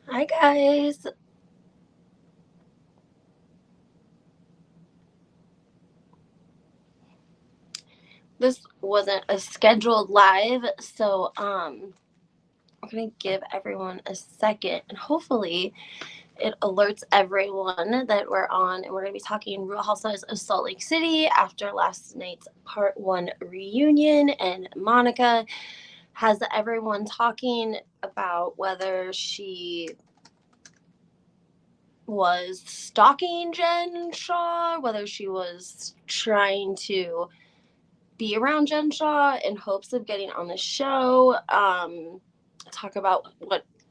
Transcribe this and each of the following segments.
Hi, guys. This wasn't a scheduled live, so I'm gonna give everyone a second, and hopefully it alerts everyone that we're on, and we're gonna be talking Real Housewives of Salt Lake City after last night's Part One reunion, and Monica has everyone talking about whether she was stalking Jen Shaw, whether she was trying to be around Jen Shaw in hopes of getting on the show. Talk about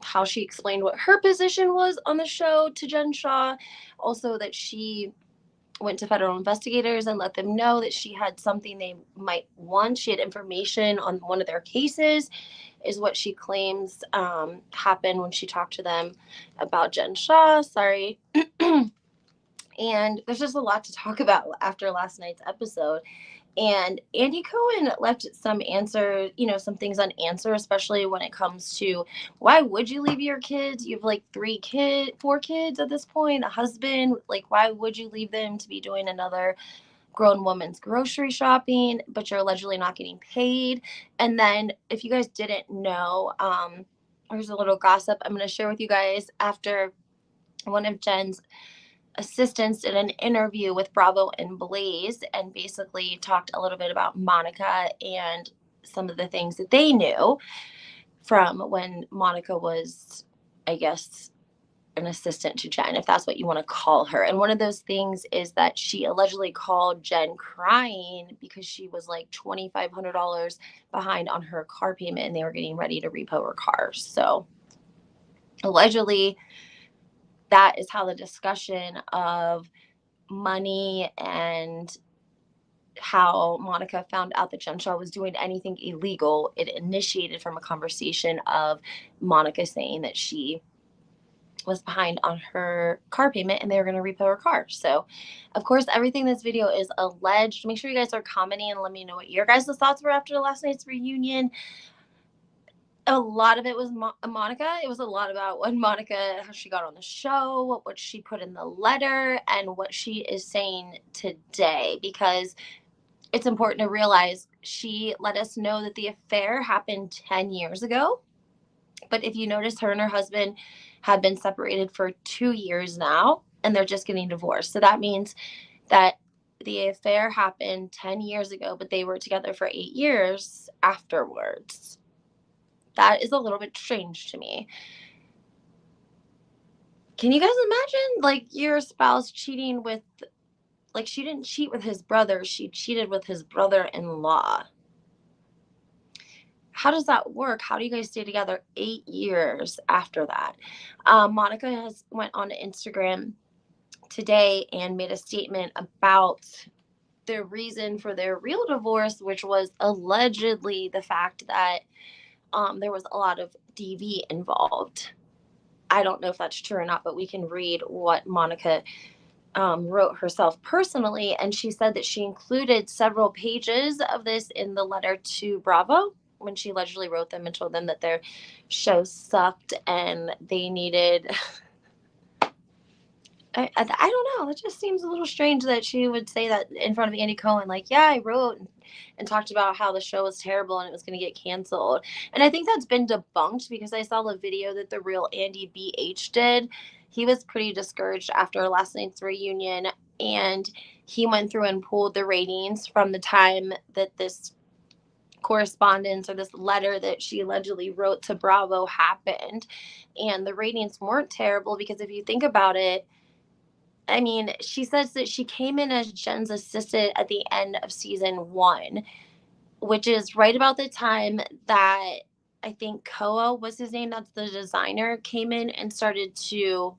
how she explained what her position was on the show to Jen Shaw. Also, that she went to federal investigators and let them know that she had something they might want. She had information on one of their cases, is what she claims happened when she talked to them about Jen Shaw. Sorry. And there's just a lot to talk about after last night's episode. And Andy Cohen left some answer, some things unanswered, especially when it comes to why would you leave your kids? You have like 4 kids at this point, a husband. Like, why would you leave them to be doing another grown woman's grocery shopping, but you're allegedly not getting paid? And then, if you guys didn't know, there's a little gossip I'm going to share with you guys after one of Jen's assistants did an interview with Bravo and Blaze and basically talked a little bit about Monica and some of the things that they knew from when Monica was, I guess, an assistant to Jen, if that's what you want to call her. And one of those things is that she allegedly called Jen crying because she was like $2,500 behind on her car payment and they were getting ready to repo her car. So allegedly, that is how the discussion of money and how Monica found out that Jen Shaw was doing anything illegal, it initiated from a conversation of Monica saying that she was behind on her car payment and they were going to repo her car. So, of course, everything in this video is alleged. Make sure you guys are commenting and let me know what your guys' thoughts were after last night's reunion. A lot of it was Monica. It was a lot about when Monica, how she got on the show, what she put in the letter, and what she is saying today. Because it's important to realize she let us know that the affair happened 10 years ago. But if you notice, her and her husband have been separated for 2 years now, and they're just getting divorced. So that means that the affair happened 10 years ago, but they were together for 8 years afterwards. That is a little bit strange to me. Can you guys imagine, like, your spouse cheating with, like, she didn't cheat with his brother, she cheated with his brother-in-law. How does that work? How do you guys stay together 8 years after that? Monica has went on Instagram today and made a statement about the reason for their real divorce, which was allegedly the fact that there was a lot of DV involved. I don't know if that's true or not, but we can read what Monica wrote herself personally. And she said that she included several pages of this in the letter to Bravo when she allegedly wrote them and told them that their show sucked and they needed. I don't know. It just seems a little strange that she would say that in front of Andy Cohen. Like, yeah, I wrote and talked about how the show was terrible and it was going to get canceled. And I think that's been debunked because I saw the video that the real Andy BH did. He was pretty discouraged after last night's reunion, and he went through and pulled the ratings from the time that this correspondence or this letter that she allegedly wrote to Bravo happened. And the ratings weren't terrible because if you think about it, I mean, she says that she came in as Jen's assistant at the end of season 1, which is right about the time that I think Koa was his name, that's the designer, came in and started to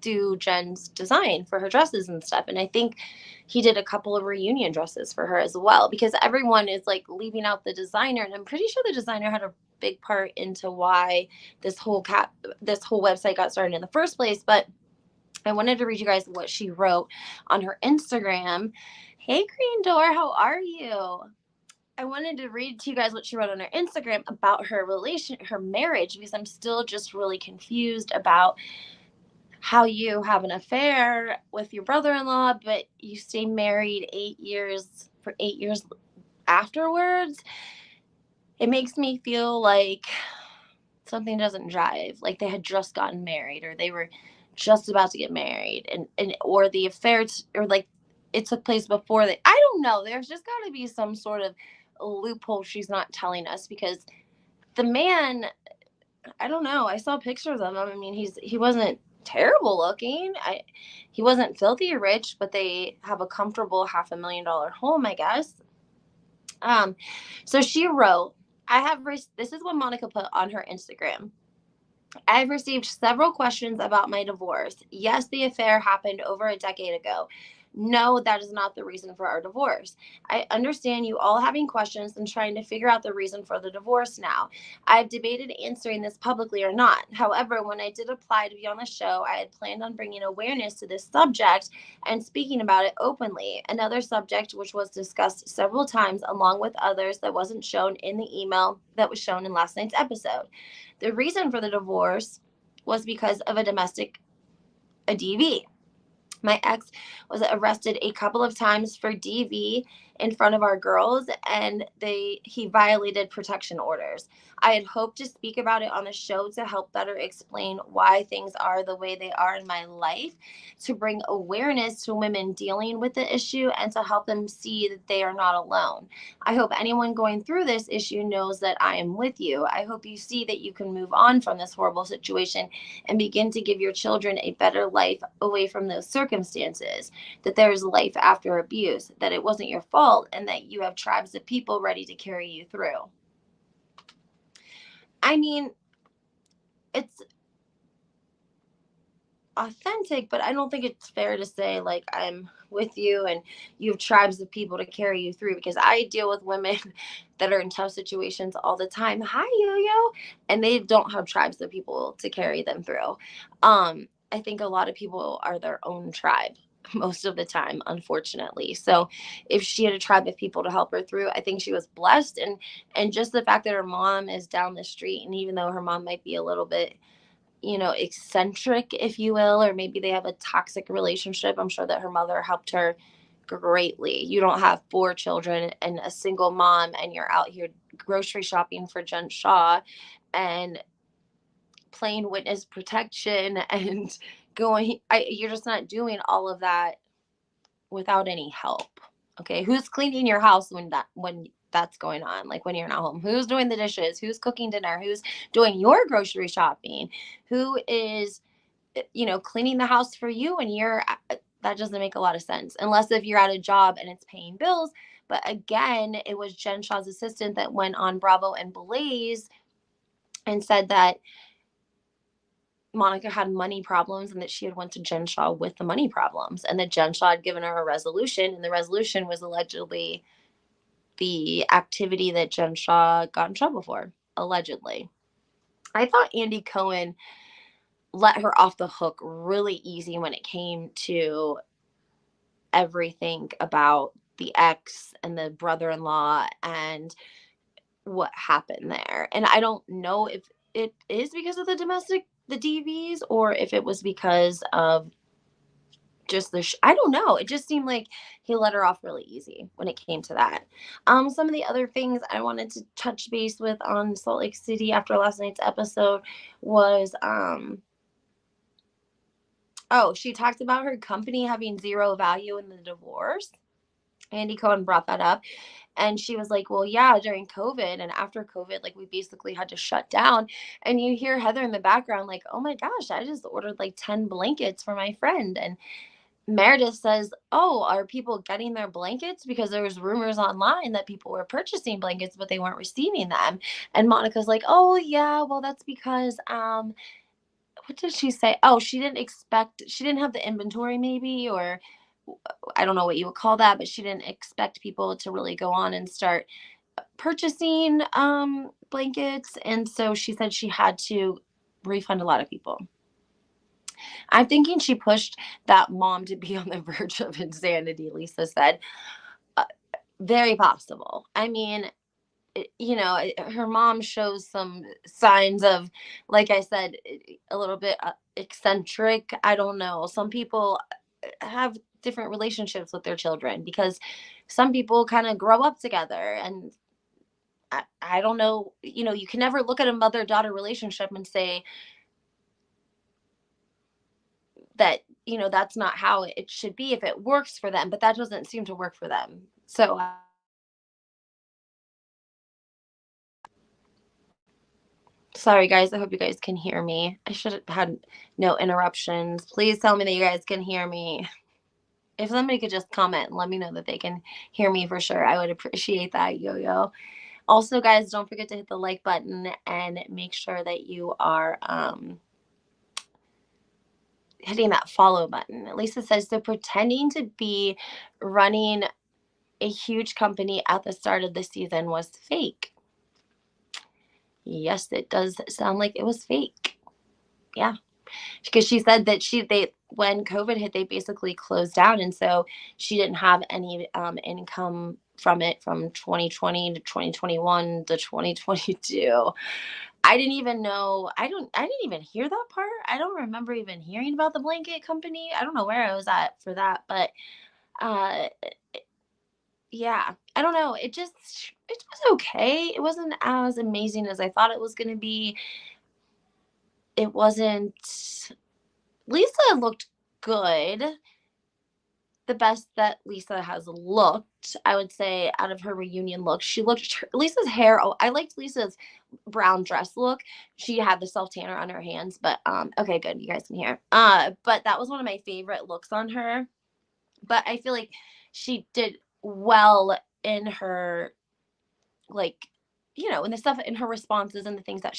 do Jen's design for her dresses and stuff. And I think he did a couple of reunion dresses for her as well, because everyone is like leaving out the designer. And I'm pretty sure the designer had a big part into why this whole website got started in the first place. But I wanted to read you guys what she wrote on her Instagram. Hey, Green Door, how are you? I wanted to read to you guys what she wrote on her Instagram about her marriage, because I'm still just really confused about how you have an affair with your brother-in-law, but you stay married 8 years afterwards. It makes me feel like something doesn't jive. Like they had just gotten married, or they were just about to get married, and or the affair, or like it took place before they. I don't know. There's just got to be some sort of loophole she's not telling us, because the man, I don't know. I saw pictures of him. I mean, he wasn't terrible looking. He wasn't filthy rich, but they have a comfortable $500,000 home, I guess. So she wrote, this is what Monica put on her Instagram. I've received several questions about my divorce. Yes, the affair happened over a decade ago. No, that is not the reason for our divorce. I understand you all having questions and trying to figure out the reason for the divorce now. I've debated answering this publicly or not. However, when I did apply to be on the show, I had planned on bringing awareness to this subject and speaking about it openly. Another subject which was discussed several times along with others that wasn't shown in the email that was shown in last night's episode. The reason for the divorce was because of a DV. My ex was arrested a couple of times for DV in front of our girls, and he violated protection orders. I had hoped to speak about it on the show to help better explain why things are the way they are in my life, to bring awareness to women dealing with the issue, and to help them see that they are not alone. I hope anyone going through this issue knows that I am with you. I hope you see that you can move on from this horrible situation and begin to give your children a better life away from those circumstances, that there is life after abuse, that it wasn't your fault, and that you have tribes of people ready to carry you through. I mean, it's authentic, but I don't think it's fair to say like I'm with you and you have tribes of people to carry you through, because I deal with women that are in tough situations all the time. Hi, Yo-Yo. And they don't have tribes of people to carry them through. I think a lot of people are their own tribe most of the time, unfortunately. So if she had a tribe of people to help her through, I think she was blessed. And just the fact that her mom is down the street, and even though her mom might be a little bit, eccentric, if you will, or maybe they have a toxic relationship, I'm sure that her mother helped her greatly. You don't have 4 children and a single mom, and you're out here grocery shopping for Jen Shaw and playing witness protection and you're just not doing all of that without any help. Okay, who's cleaning your house when that's going on? Like when you're not home, who's doing the dishes? Who's cooking dinner? Who's doing your grocery shopping? Who is, cleaning the house for you? And that doesn't make a lot of sense, unless if you're at a job and it's paying bills. But again, it was Jen Shaw's assistant that went on Bravo and Blaze and said that Monica had money problems and that she had went to Jen Shaw with the money problems, and that Jen Shaw had given her a resolution, and the resolution was allegedly the activity that Jen Shaw got in trouble for, allegedly. I thought Andy Cohen let her off the hook really easy when it came to everything about the ex and the brother-in-law and what happened there. And I don't know if it is because of the DVs, or if it was because of just I don't know. It just seemed like he let her off really easy when it came to that. Some of the other things I wanted to touch base with on Salt Lake City after last night's episode was, she talked about her company having zero value in the divorce. Andy Cohen brought that up. And she was like, well, yeah, during COVID and after COVID, like we basically had to shut down. And you hear Heather in the background, like, oh my gosh, I just ordered like 10 blankets for my friend. And Meredith says, oh, are people getting their blankets? Because there was rumors online that people were purchasing blankets, but they weren't receiving them. And Monica's like, oh yeah, well, that's because, what did she say? Oh, she didn't have the inventory maybe, or I don't know what you would call that, but she didn't expect people to really go on and start purchasing blankets. And so she said she had to refund a lot of people. I'm thinking she pushed that mom to be on the verge of insanity, Lisa said, Very possible. I mean, her mom shows some signs of, like I said, a little bit eccentric. I don't know. Some people have different relationships with their children because some people kind of grow up together. And I don't know, you can never look at a mother daughter relationship and say that, that's not how it should be if it works for them, but that doesn't seem to work for them. So, sorry, guys. I hope you guys can hear me. I should have had no interruptions. Please tell me that you guys can hear me. If somebody could just comment and let me know that they can hear me for sure, I would appreciate that, Yo Yo. Also, guys, don't forget to hit the like button and make sure that you are hitting that follow button. Lisa says, so pretending to be running a huge company at the start of the season was fake. Yes, it does sound like it was fake. Yeah. Because she said that when COVID hit, they basically closed down. And so she didn't have any income from it from 2020 to 2021 to 2022. I didn't even know. I didn't even hear that part. I don't remember even hearing about the blanket company. I don't know where I was at for that, but uh yeah, I don't know. It was okay. It wasn't as amazing as I thought it was going to be. It wasn't. Lisa looked good. The best that Lisa has looked, I would say, out of her reunion look. Lisa's hair. Oh, I liked Lisa's brown dress look. She had the self tanner on her hands, but okay, good. You guys can hear. But that was one of my favorite looks on her. But I feel like she did well in her, like, in the stuff in her responses and the things that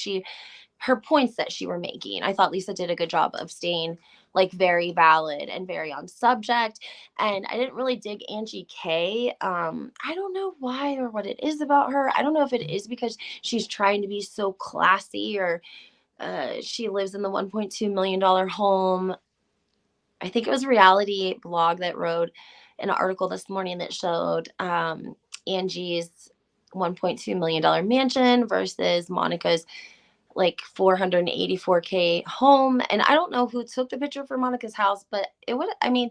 her points that she were making. I thought Lisa did a good job of staying like very valid and very on subject. And I didn't really dig Angie K. I don't know why or what it is about her. I don't know if it is because she's trying to be so classy, or she lives in the $1.2 million home. I think it was Reality Blog that wrote an article this morning that showed Angie's $1.2 million mansion versus Monica's like 484K home. And I don't know who took the picture for Monica's house, but I mean,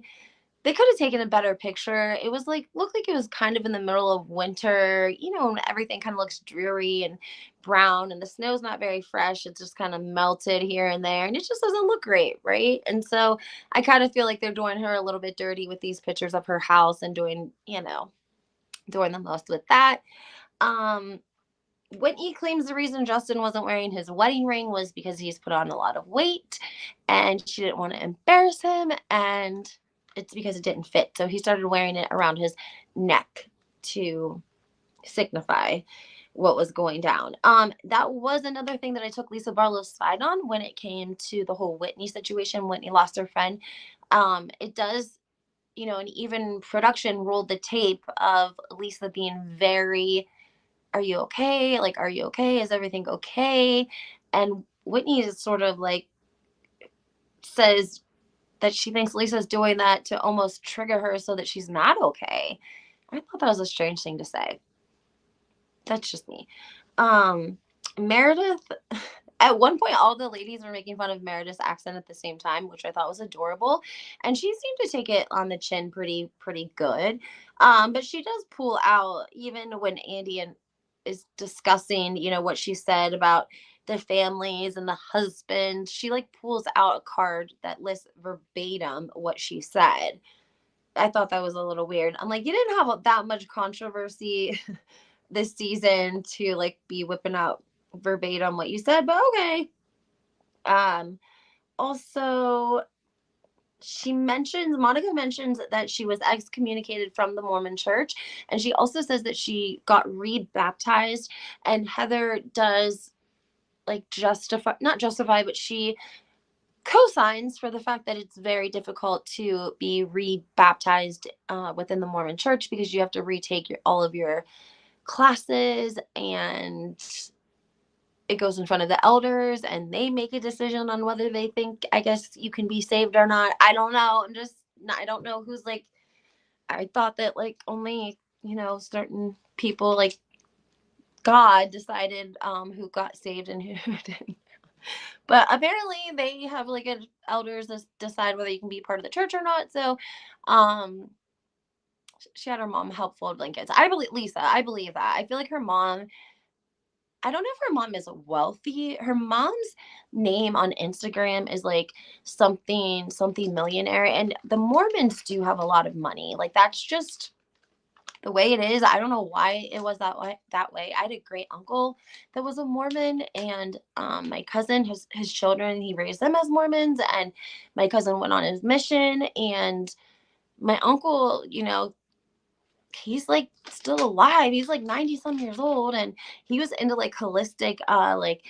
they could have taken a better picture. It was like, looked like it was kind of in the middle of winter, and everything kind of looks dreary and brown, and the snow's not very fresh. It's just kind of melted here and there, and it just doesn't look great, right? And so I kind of feel like they're doing her a little bit dirty with these pictures of her house and doing the most with that. Um, Whitney claims the reason Justin wasn't wearing his wedding ring was because he's put on a lot of weight and she didn't want to embarrass him, and it's because it didn't fit. So he started wearing it around his neck to signify what was going down. That was another thing that I took Lisa Barlow's side on when it came to the whole Whitney situation. Whitney lost her friend. It does, and even production rolled the tape of Lisa being very, are you okay? Like, are you okay? Is everything okay? And Whitney is sort of like says that she thinks Lisa's doing that to almost trigger her so that she's not okay. I thought that was a strange thing to say. That's just me. Meredith, at one point, all the ladies were making fun of Meredith's accent at the same time, which I thought was adorable. And she seemed to take it on the chin pretty good. But she does pull out, even when is discussing, what she said about the families and the husband. She like pulls out a card that lists verbatim what she said. I thought that was a little weird. I'm like, you didn't have that much controversy this season to like be whipping out verbatim what you said, but okay. Um, Also, Monica mentions that she was excommunicated from the Mormon church, and she also says that she got rebaptized, and Heather does like not justify, but she co-signs for the fact that it's very difficult to be rebaptized within the Mormon church because you have to retake all of your classes, and it goes in front of the elders and they make a decision on whether they think, I guess, you can be saved or not. I don't know. I don't know who's like, I thought that like only certain people like God decided who got saved and who didn't. But apparently they have like elders decide whether you can be part of the church or not. So um she had her mom help fold blankets. I believe Lisa, I believe that. I feel like her mom, I don't know if her mom is wealthy. Her mom's name on Instagram is like something millionaire, and the Mormons do have a lot of money. Like that's just the way it is. I don't know why it was that way. I had a great uncle that was a Mormon, and my cousin, his children, he raised them as Mormons, and my cousin went on his mission, and my uncle, he's like still alive. He's like 90 some years old, and he was into like holistic like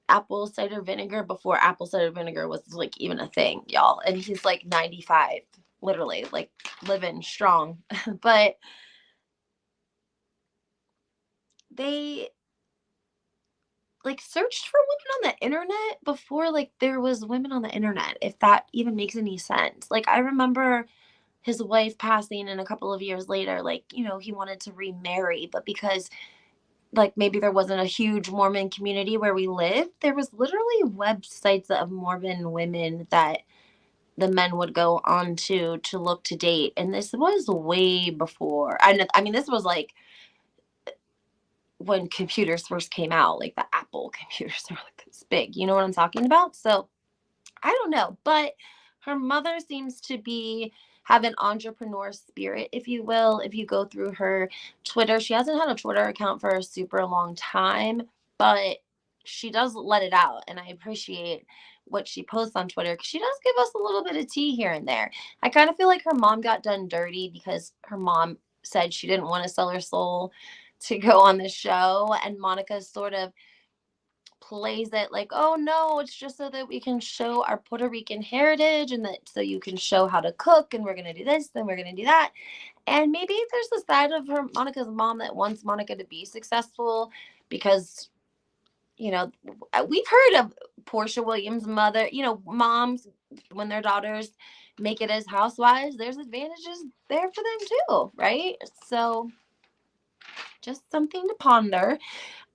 apple cider vinegar before apple cider vinegar was like even a thing, y'all. And he's like 95, literally, like living strong. But they like searched for women on the internet before like there was women on the internet, if that even makes any sense. Like I remember his wife passing, and a couple of years later, like, he wanted to remarry, but because like maybe there wasn't a huge Mormon community where we lived, there was literally websites of Mormon women that the men would go on to look to date. And this was way before. I mean, this was like when computers first came out, like the Apple computers were like this big. You know what I'm talking about? So I don't know, but her mother seems to have an entrepreneur spirit, if you will. If you go through her Twitter, she hasn't had a Twitter account for a super long time, but she does let it out, and I appreciate what she posts on Twitter because she does give us a little bit of tea here and there. I kind of feel like her mom got done dirty because her mom said she didn't want to sell her soul to go on the show, and Monica sort of plays it like, oh no, it's just so that we can show our Puerto Rican heritage, and that so you can show how to cook, and we're going to do this, then we're going to do that. And maybe there's a side of Monica's mom that wants Monica to be successful because, we've heard of Portia Williams' mother, moms, when their daughters make it as housewives, there's advantages there for them too, right? So just something to ponder.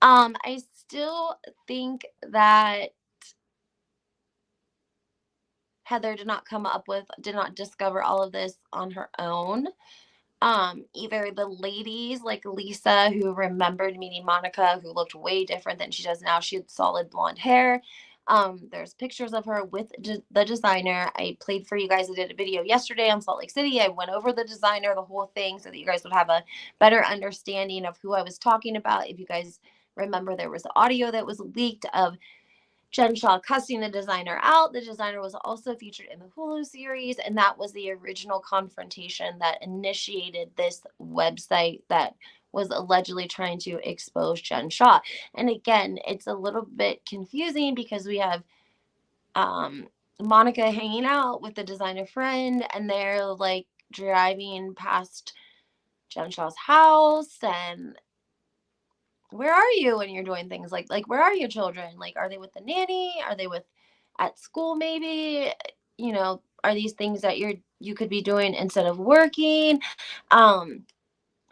I still think that Heather did not discover all of this on her own. Either the ladies like Lisa, who remembered meeting Monica, who looked way different than she does now. She had solid blonde hair. There's pictures of her with the designer. I played for you guys. I did a video yesterday on Salt Lake City. I went over the designer, the whole thing, so that you guys would have a better understanding of who I was talking about. If you guys remember, there was audio that was leaked of Jen Shaw cussing the designer out. The designer was also featured in the Hulu series, and that was the original confrontation that initiated this website that was allegedly trying to expose Jen Shaw. And again, it's a little bit confusing because we have Monica hanging out with the designer friend, and they're like driving past Jen Shaw's house, and where are you when you're doing things like where are your children? Like, are they with the nanny? Are they with at school maybe? Are these things that you could be doing instead of working? um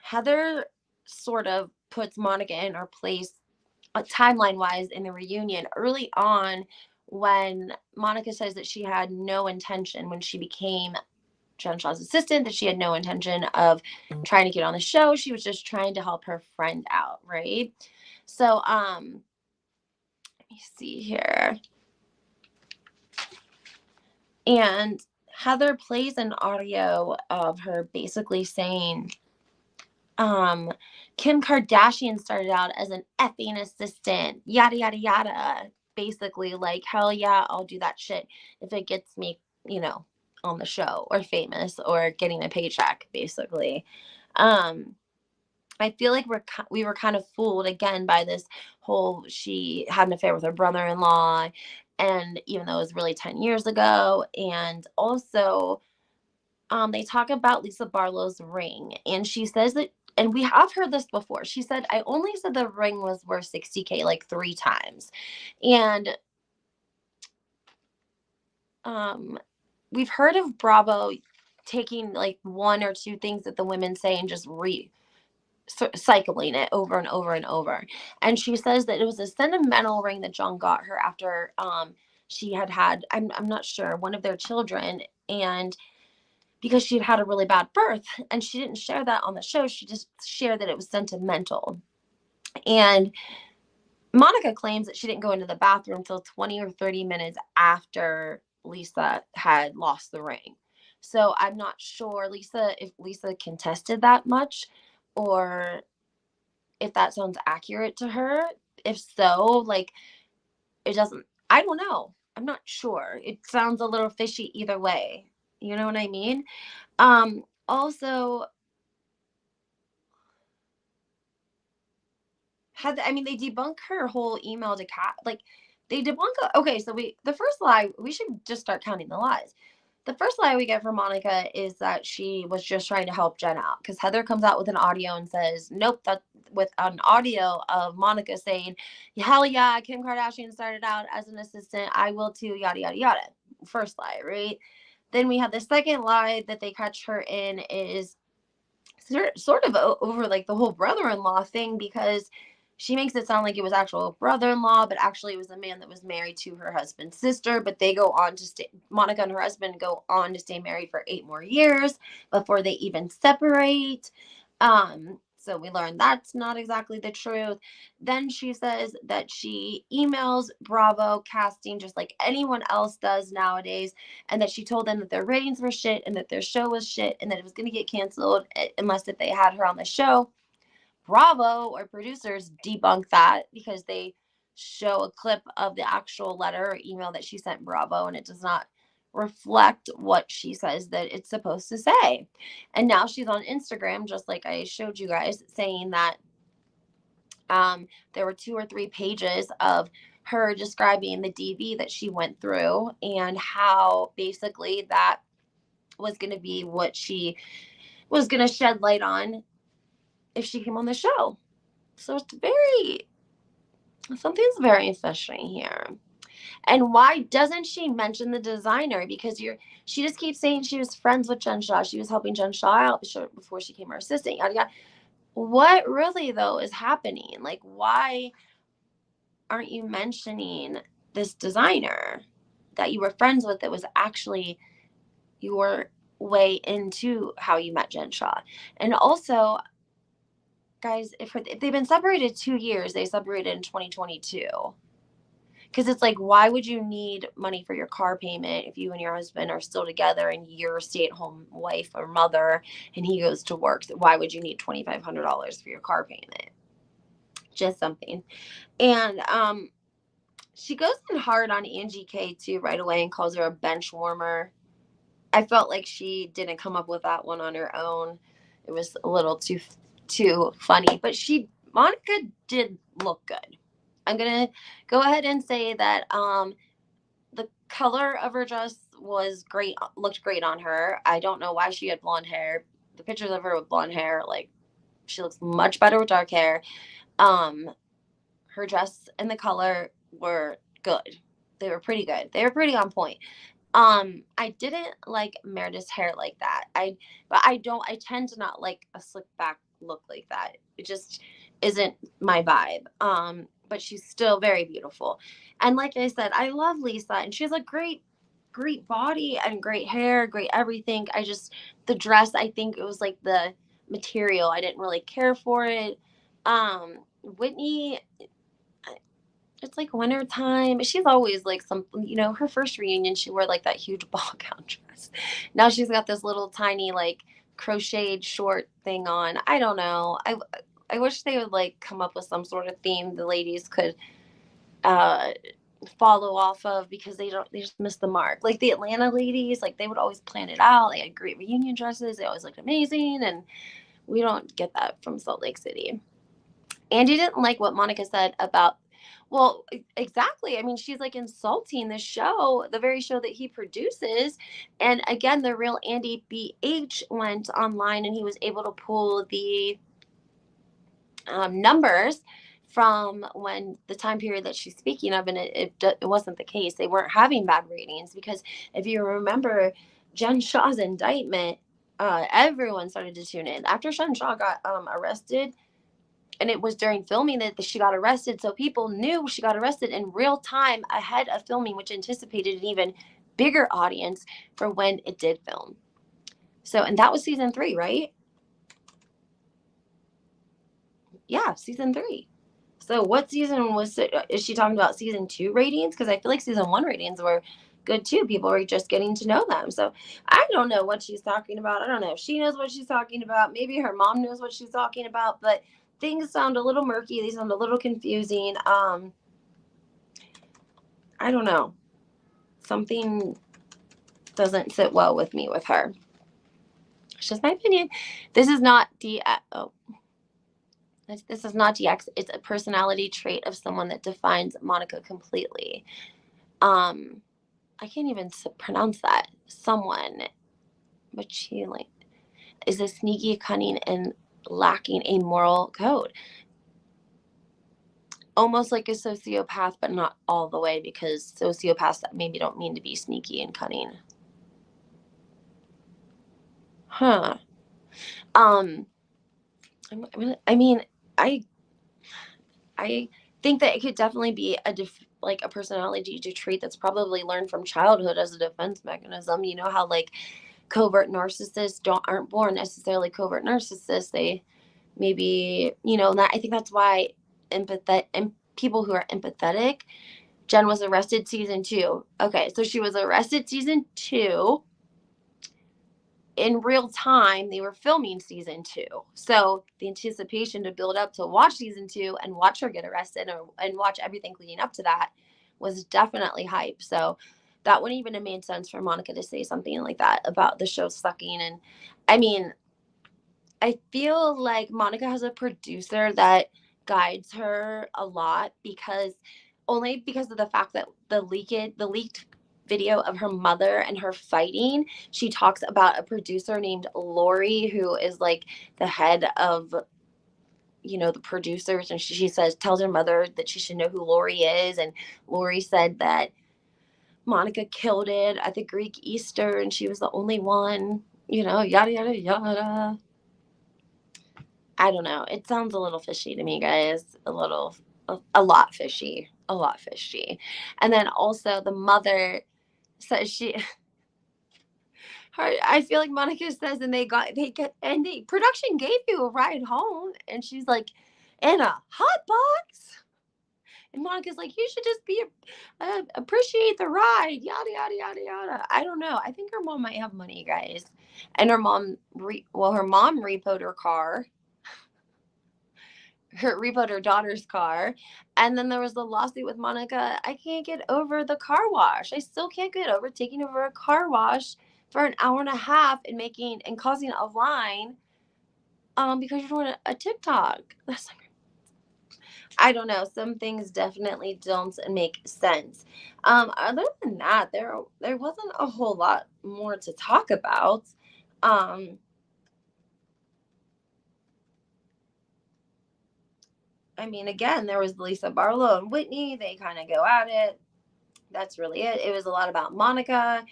Heather sort of puts Monica in her place, timeline wise, in the reunion early on, when Monica says that she had no intention, when she became Jen Shaw's assistant, that she had no intention of trying to get on the show. She was just trying to help her friend out, right? So, let me see here. And Heather plays an audio of her basically saying, Kim Kardashian started out as an effing assistant, yada, yada, yada. Basically, like, hell yeah, I'll do that shit if it gets me, on the show or famous or getting a paycheck, basically. I feel like we were kind of fooled again by this whole she had an affair with her brother-in-law, and even though it was really 10 years ago. And also, they talk about Lisa Barlow's ring, and she says that, and we have heard this before. She said, I only said the ring was worth 60K like 3 times. And we've heard of Bravo taking like 1 or 2 things that the women say and just cycling it over and over and over. And she says that it was a sentimental ring that John got her after she had I'm not sure, one of their children, and because she'd had a really bad birth, and she didn't share that on the show. She just shared that it was sentimental. And Monica claims that she didn't go into the bathroom until 20 or 30 minutes after Lisa had lost the ring. So I'm not sure if Lisa contested that much, or if that sounds accurate to her. If so, like, it doesn't, I don't know. I'm not sure. It sounds a little fishy either way. You know what I mean? Also, they debunk her whole email to Kat. Like, they debunk. Okay, so the first lie, we should just start counting the lies. The first lie we get from Monica is that she was just trying to help Jen out, because Heather comes out with an audio and says, nope, that with an audio of Monica saying, hell yeah, Kim Kardashian started out as an assistant. I will too, yada, yada, yada. First lie, right? Then we have the second lie that they catch her in is sort of over like the whole brother-in-law thing, because she makes it sound like it was actual brother-in-law, but actually it was a man that was married to her husband's sister. But they go on to stay, Monica and her husband go on to stay married for 8 more years before they even separate. So we learned that's not exactly the truth. Then she says that she emails Bravo casting just like anyone else does nowadays, and that she told them that their ratings were shit and that their show was shit and that it was going to get canceled unless if they had her on the show. Bravo or producers debunk that, because they show a clip of the actual letter or email that she sent Bravo, and it does not reflect what she says that it's supposed to say. And now she's on Instagram, just like I showed you guys, saying that there were 2 or 3 pages of her describing the DV that she went through, and how basically that was going to be what she was going to shed light on if she came on the show. So something's very fishy here. And why doesn't she mention the designer? Because she just keeps saying she was friends with Jen Shah. She was helping Jen Shah out before she became her assistant. Yada yada. What really though is happening? Like, why aren't you mentioning this designer that you were friends with, that was actually your way into how you met Jen Shah? And also, guys, if they've been separated 2 years, they separated in 2022. Because it's like, why would you need money for your car payment if you and your husband are still together and you're a stay-at-home wife or mother and he goes to work? So why would you need $2,500 for your car payment? Just something. And she goes in hard on Angie K too right away and calls her a bench warmer. I felt like she didn't come up with that one on her own. It was a little too funny, but Monica did look good. I'm gonna go ahead and say that the color of her dress was great, looked great on her. I don't know why she had blonde hair. The pictures of her with blonde hair, like, she looks much better with dark hair. Her dress and the color were good. They were pretty good. They were pretty on point. I didn't like Meredith's hair like that. I tend to not like a slick back look like that. It just isn't my vibe. But she's still very beautiful. And like I said, I love Lisa, and she has a great body and great hair, great everything. The dress, I think it was like the material, I didn't really care for it. Whitney, it's like winter time. She's always like something, her first reunion, she wore like that huge ball gown dress. Now she's got this little tiny like crocheted short thing on. I don't know. I wish they would like come up with some sort of theme the ladies could follow off of, because they just miss the mark. Like the Atlanta ladies, like they would always plan it out. They had great reunion dresses. They always looked amazing. And we don't get that from Salt Lake City. Andy didn't like what Monica said about, well, exactly. I mean, she's like insulting the show, the very show that he produces. And again, the real Andy BH went online and he was able to pull the numbers from when the time period that she's speaking of, and it wasn't the case. They weren't having bad ratings, because if you remember Jen Shah's indictment, everyone started to tune in after Jen Shah got arrested, and it was during filming that she got arrested. So people knew she got arrested in real time ahead of filming, which anticipated an even bigger audience for when it did film. So, and that was season 3, right? Yeah, season 3. So what season was it? Is she talking about season 2 ratings? Because I feel like season 1 ratings were good too. People were just getting to know them. So I don't know what she's talking about. I don't know if she knows what she's talking about. Maybe her mom knows what she's talking about, but things sound a little murky. They sound a little confusing. I don't know. Something doesn't sit well with me with her. It's just my opinion. This is not this is not DX. It's a personality trait of someone that defines Monica completely. I can't even pronounce that. Someone, but she like is a sneaky, cunning, and lacking a moral code. Almost like a sociopath, but not all the way, because sociopaths maybe don't mean to be sneaky and cunning. Huh. I mean, I think that it could definitely be a personality trait that's probably learned from childhood as a defense mechanism. You know how like covert narcissists aren't born necessarily covert narcissists. They maybe, that I think that's why people who are empathetic. Jen was arrested season 2. Okay, so she was arrested season 2. In real time, they were filming season 2. So the anticipation to build up to watch season 2 and watch her get arrested and watch everything leading up to that was definitely hype. So that wouldn't even have made sense for Monica to say something like that about the show sucking. And I mean, I feel like Monica has a producer that guides her a lot because of the fact that the leaked video of her mother and her fighting, she talks about a producer named Lori, who is like the head of the producers, and she tells her mother that she should know who Lori is, and Lori said that Monica killed it at the Greek Easter and she was the only one, yada yada yada. I don't know. It sounds a little fishy to me, guys. A lot fishy. A lot fishy. And then also the mother says I feel like Monica says, and production gave you a ride home. And she's like, in a hot box. And Monica's like, you should just appreciate the ride. Yada, yada, yada, yada. I don't know. I think her mom might have money, guys. And her mom, her mom repoed her car. Repoed her daughter's car. And then there was the lawsuit with Monica. I can't get over the car wash. I still can't get over taking over a car wash for an hour and a half and causing a line because you're doing a TikTok. That's like, I don't know. Some things definitely don't make sense. Other than that, there wasn't a whole lot more to talk about. I mean, again, there was Lisa Barlow and Whitney. They kind of go at it. That's really it. It was a lot about Monica.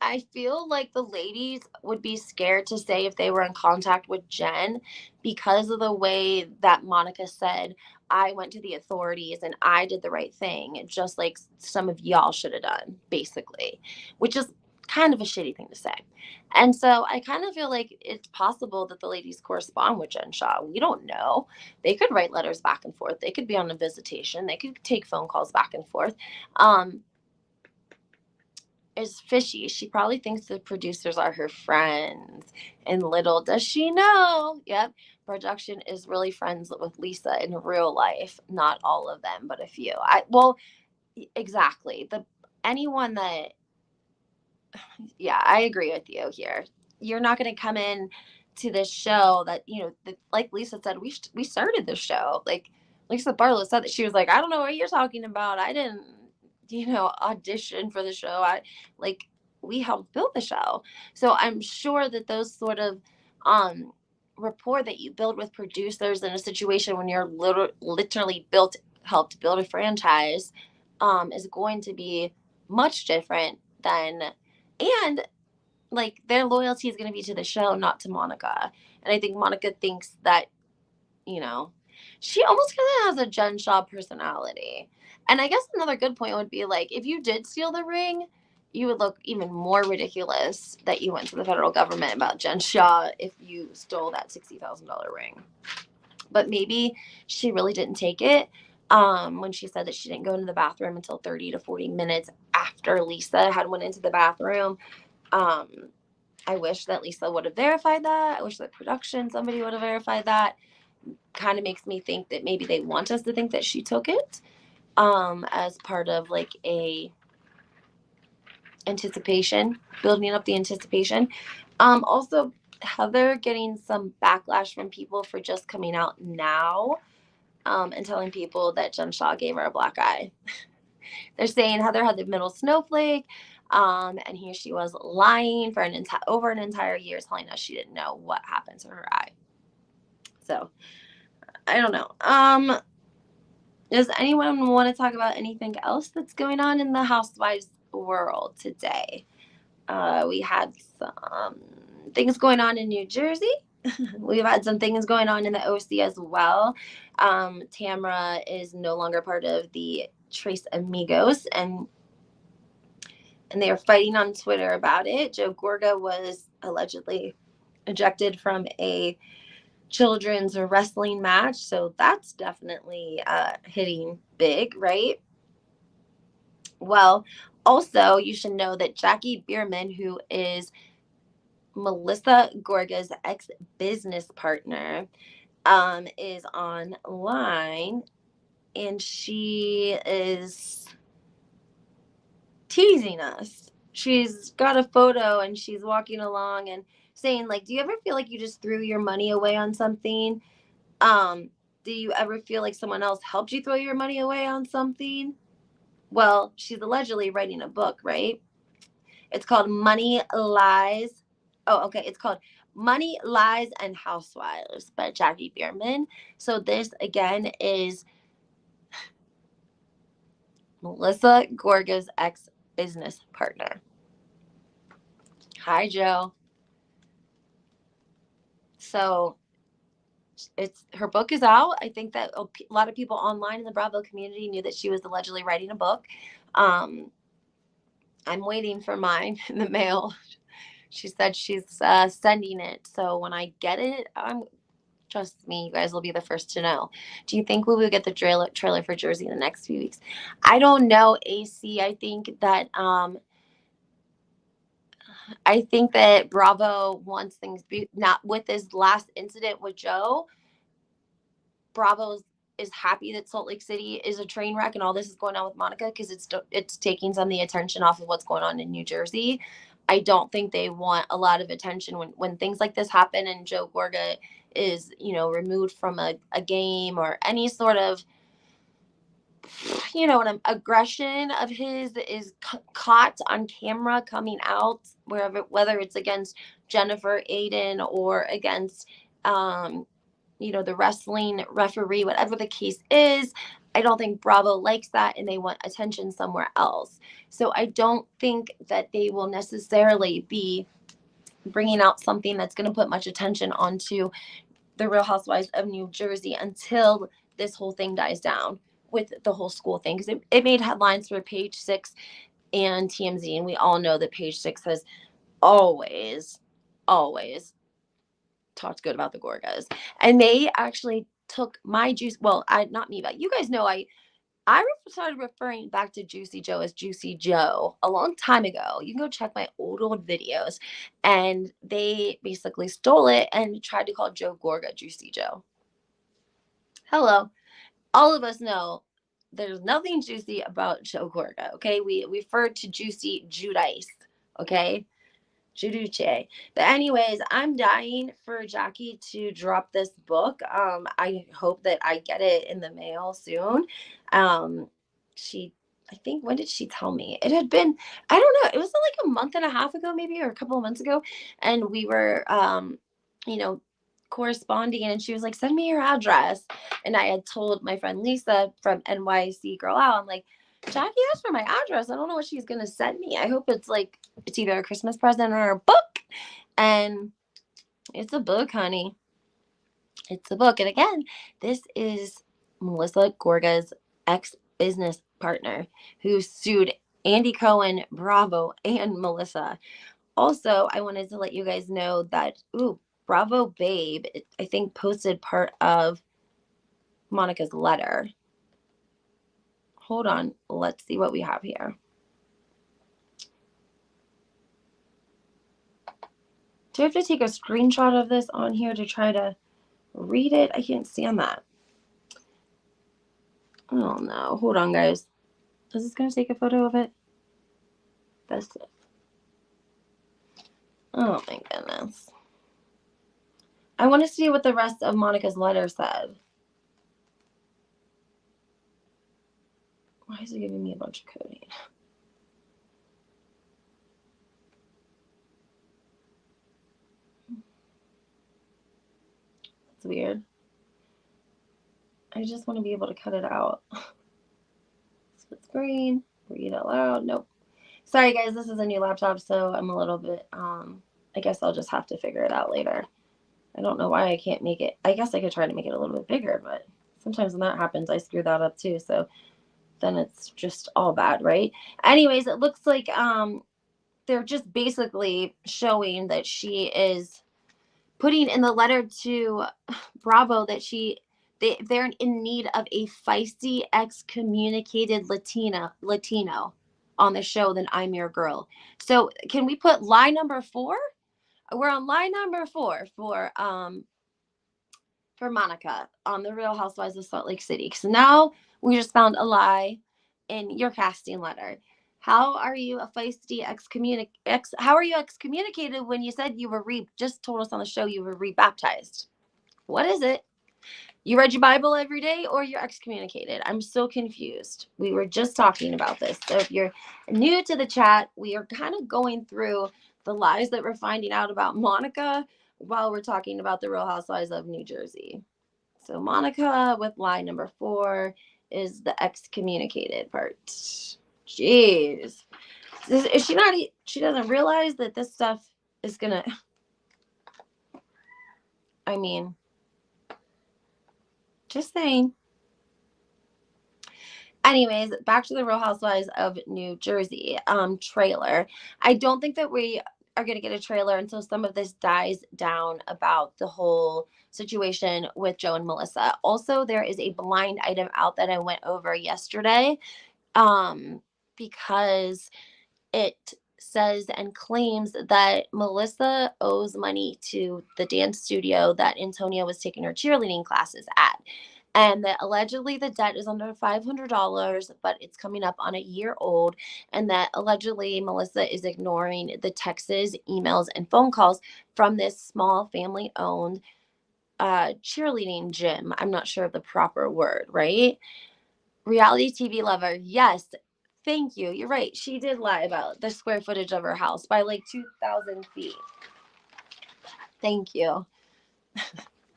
I feel like the ladies would be scared to say if they were in contact with Jen because of the way that Monica said, I went to the authorities and I did the right thing, just like some of y'all should have done, basically, which is kind of a shitty thing to say. And so I kind of feel like it's possible that the ladies correspond with Jen Shah. We don't know. They could write letters back and forth. They could be on a visitation. They could take phone calls back and forth. Is fishy. She probably thinks the producers are her friends. And little does she know. Yep. Production is really friends with Lisa in real life. Not all of them, but a few. Exactly. Anyone that yeah, I agree with you here. You're not going to come in to this show that, like Lisa said, we started the show. Like Lisa Barlow said that she was like, I don't know what you're talking about. I didn't, audition for the show. We helped build the show. So I'm sure that those sort of rapport that you build with producers in a situation when you're literally helped build a franchise is going to be much different then, and like their loyalty is going to be to the show, not to Monica. And I think Monica thinks that, you know, she almost kind of has a Jen Shaw personality. And I guess another good point would be like, if you did steal the ring, you would look even more ridiculous that you went to the federal government about Jen Shaw if you stole that $60,000 ring. But maybe she really didn't take it when she said that she didn't go into the bathroom until 30 to 40 minutes after Lisa had went into the bathroom. I wish that Lisa would have verified that. I wish that production, somebody would have verified that. Kind of makes me think that maybe they want us to think that she took it as part of like a anticipation, building up the anticipation. Also, Heather getting some backlash from people for just coming out now and telling people that Jen Shaw gave her a black eye. They're saying Heather had the middle snowflake, and here she was lying for over an entire year, telling us she didn't know what happened to her eye. So, I don't know. Does anyone want to talk about anything else that's going on in the Housewives world today? We had some things going on in New Jersey. We've had some things going on in the OC as well. Tamra is no longer part of the Tres Amigos, and they are fighting on Twitter about it. Joe Gorga was allegedly ejected from a children's wrestling match, so that's definitely hitting big, right? Well, also you should know that Jackie Bierman, who is Melissa Gorga's ex-business partner, is online, and she is teasing us. She's got a photo and she's walking along and saying, like, do you ever feel like you just threw your money away on something? Do you ever feel like someone else helped you throw your money away on something? Well, she's allegedly writing a book, right? It's called Money, Lies. Oh, okay. It's called Money, Lies, and Housewives by Jackie Bierman. So this, again, is Melissa Gorga's ex-business partner. Hi, Joe. So her book is out. I think that a lot of people online in the Bravo community knew that she was allegedly writing a book. I'm waiting for mine in the mail. She said she's sending it. So when I get it, trust me, you guys will be the first to know. Do you think we will get the trailer for Jersey in the next few weeks? I don't know, AC. I think that Bravo wants things not with this last incident with Joe. Bravo is happy that Salt Lake City is a train wreck and all this is going on with Monica because it's taking some of the attention off of what's going on in New Jersey. I don't think they want a lot of attention when things like this happen and Joe Gorga is, removed from a game or any sort of, an aggression of his is caught on camera coming out, whether it's against Jennifer Aiden or against, the wrestling referee, whatever the case is. I don't think Bravo likes that and they want attention somewhere else. So I don't think that they will necessarily be bringing out something that's going to put much attention onto the Real Housewives of New Jersey until this whole thing dies down with the whole school thing. Because it made headlines for Page 6 and TMZ. And we all know that Page 6 has always talked good about the Gorgas. And they actually took my juice. Well, not me, but you guys know I started referring back to Juicy Joe as Juicy Joe a long time ago. You can go check my old videos. And they basically stole it and tried to call Joe Gorga Juicy Joe. Hello. All of us know there's nothing juicy about Joe Gorga, okay? We refer to Juicy Judice, okay? Juduce. But anyways, I'm dying for Jackie to drop this book. I hope that I get it in the mail soon. I think, when did she tell me? It had been, I don't know, it was like a month and a half ago maybe, or a couple of months ago. And we were, corresponding, and she was like, send me your address. And I had told my friend Lisa from NYC Girl Out, I'm like, Jackie asked for my address. I don't know what she's gonna send me. I hope it's like it's either a Christmas present or a book. And it's a book, honey. It's a book. And again, this is Melissa Gorga's ex-business partner who sued Andy Cohen, Bravo, and Melissa. Also, I wanted to let you guys know that Bravo Babe, I think, posted part of Monica's letter. Hold on. Let's see what we have here. Do I have to take a screenshot of this on here to try to read it? I can't stand that. Oh no. Hold on, guys. Is this going to take a photo of it? That's it. Oh my goodness. I want to see what the rest of Monica's letter said. Why is it giving me a bunch of coding? That's weird. I just want to be able to cut it out. Split screen, read out loud. Nope. Sorry guys, this is a new laptop, so I'm a little bit, I guess I'll just have to figure it out later. I don't know why I can't make it. I guess I could try to make it a little bit bigger, but sometimes when that happens, I screw that up too. So then it's just all bad, right? Anyways, it looks like they're just basically showing that she is putting in the letter to Bravo that they're in need of a feisty, excommunicated Latino on the show. Then I'm your girl. So can we put lie number 4? We're on lie number 4 for Monica on the Real Housewives of Salt Lake City. So now we just found a lie in your casting letter. How are you a feisty how are you excommunicated when you said you were just told us on the show you were rebaptized? What is it? You read your Bible every day or you're excommunicated? I'm so confused. We were just talking about this. So if you're new to the chat, we are kind of going through the lies that we're finding out about Monica while we're talking about the Real Housewives of New Jersey. So Monica with lie number 4 is the excommunicated part. Jeez. Is she doesn't realize that this stuff is gonna, I mean, just saying. Anyways, back to the Real Housewives of New Jersey trailer. I don't think that we are going to get a trailer until some of this dies down about the whole situation with Joe and Melissa. Also, there is a blind item out that I went over yesterday because it says and claims that Melissa owes money to the dance studio that Antonia was taking her cheerleading classes at. And that allegedly the debt is under $500, but it's coming up on a year old. And that allegedly Melissa is ignoring the texts, emails, and phone calls from this small family-owned cheerleading gym. I'm not sure of the proper word, right? Reality TV lover, yes. Thank you. You're right. She did lie about the square footage of her house by like 2,000 feet. Thank you.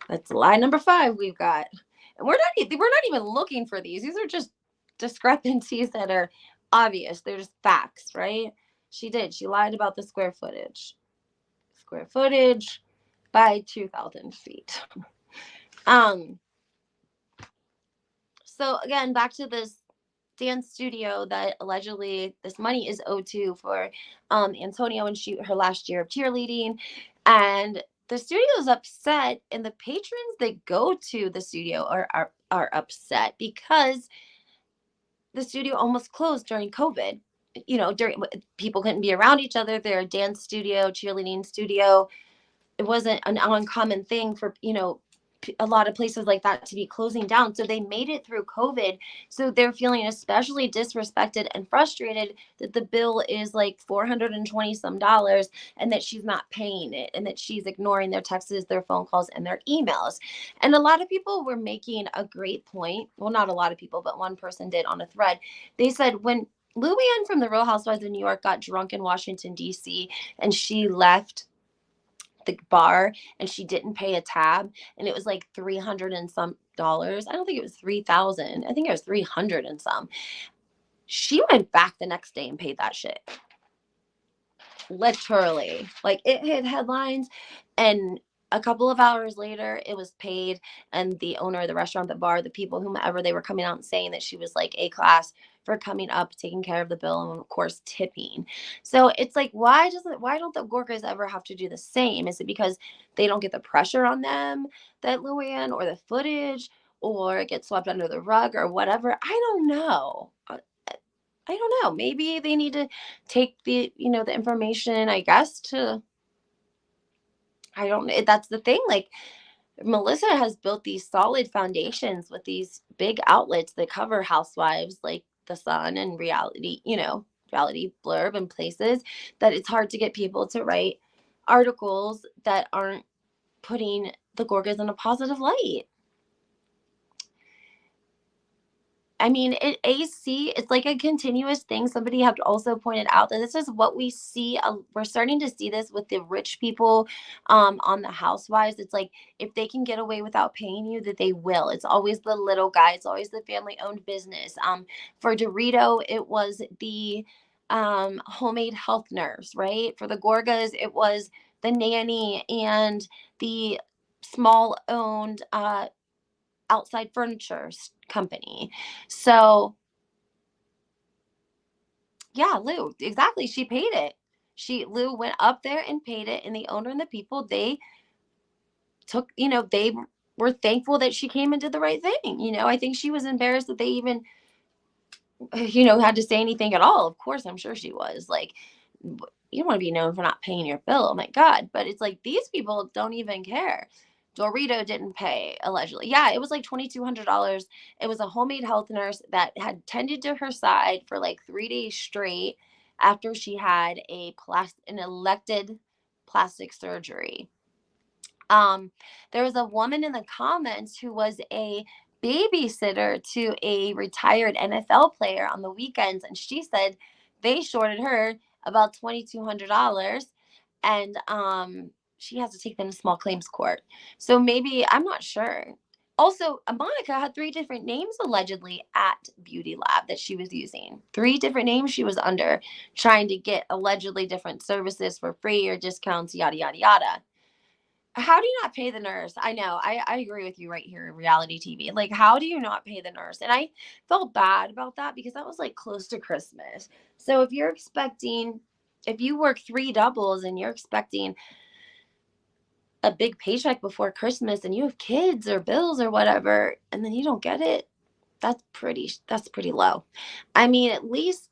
That's lie number 5 we've got. And we're not even looking for these. These are just discrepancies that are obvious. They're just facts, right? She lied about the square footage. Square footage by 2,000 feet. So again, back to this dance studio that allegedly this money is owed to for Antonia when her last year of cheerleading. And the studio is upset, and the patrons that go to the studio are upset because the studio almost closed during COVID. You know, people couldn't be around each other. They're a dance studio, cheerleading studio. It wasn't an uncommon thing for, a lot of places like that to be closing down. So they made it through COVID. So they're feeling especially disrespected and frustrated that the bill is like $420 some and that she's not paying it and that she's ignoring their texts, their phone calls, and their emails. And a lot of people were making a great point. Well, not a lot of people, but one person did on a thread. They said when Luann from the Real Housewives of New York got drunk in Washington, D.C., and she left the bar and she didn't pay a tab and it was like $300 and some. I don't think it was 3,000. I think it was 300 and some. She went back the next day and paid that shit. Literally. Like, it hit headlines, and a couple of hours later it was paid, and the owner of the restaurant, the bar, the people, whomever, they were coming out and saying that she was like A class for coming up, taking care of the bill, and of course tipping. So it's like, why don't the Gorgas ever have to do the same? Is it because they don't get the pressure on them, that Luann, or the footage, or it gets swept under the rug, or whatever? I don't know. I don't know. Maybe they need to take the information, I guess, to, I don't know. That's the thing. Like, Melissa has built these solid foundations with these big outlets that cover Housewives, like The Sun and Reality Blurb, and places that it's hard to get people to write articles that aren't putting the Gorgas in a positive light. I mean, it's like a continuous thing. Somebody had also pointed out that this is what we see. We're starting to see this with the rich people on the Housewives. It's like, if they can get away without paying you, that they will. It's always the little guy. It's always the family-owned business. For Dorito, it was the homemade health nurse, right? For the Gorgas, it was the nanny and the small-owned outside furniture company. So yeah, Lou, exactly. She paid it. Lou went up there and paid it, and the owner and the people, they took, they were thankful that she came and did the right thing. I think she was embarrassed that they even, had to say anything at all. Of course, I'm sure she was. Like, you don't want to be known for not paying your bill. Oh my God. But it's like, these people don't even care. Dorito didn't pay, allegedly. Yeah, it was like $2,200. It was a homemade health nurse that had tended to her side for like 3 days straight after she had an elected plastic surgery. There was a woman in the comments who was a babysitter to a retired NFL player on the weekends, and she said they shorted her about $2,200, and she has to take them to small claims court. So maybe, I'm not sure. Also, Monica had 3 different names allegedly at Beauty Lab that she was using. 3 different names she was under, trying to get allegedly different services for free or discounts, yada, yada, yada. How do you not pay the nurse? I know. I agree with you right here in reality TV. Like, how do you not pay the nurse? And I felt bad about that because that was like close to Christmas. So if you work 3 doubles and you're expecting a big paycheck before Christmas, and you have kids or bills or whatever, and then you don't get it, that's pretty low. I mean, at least,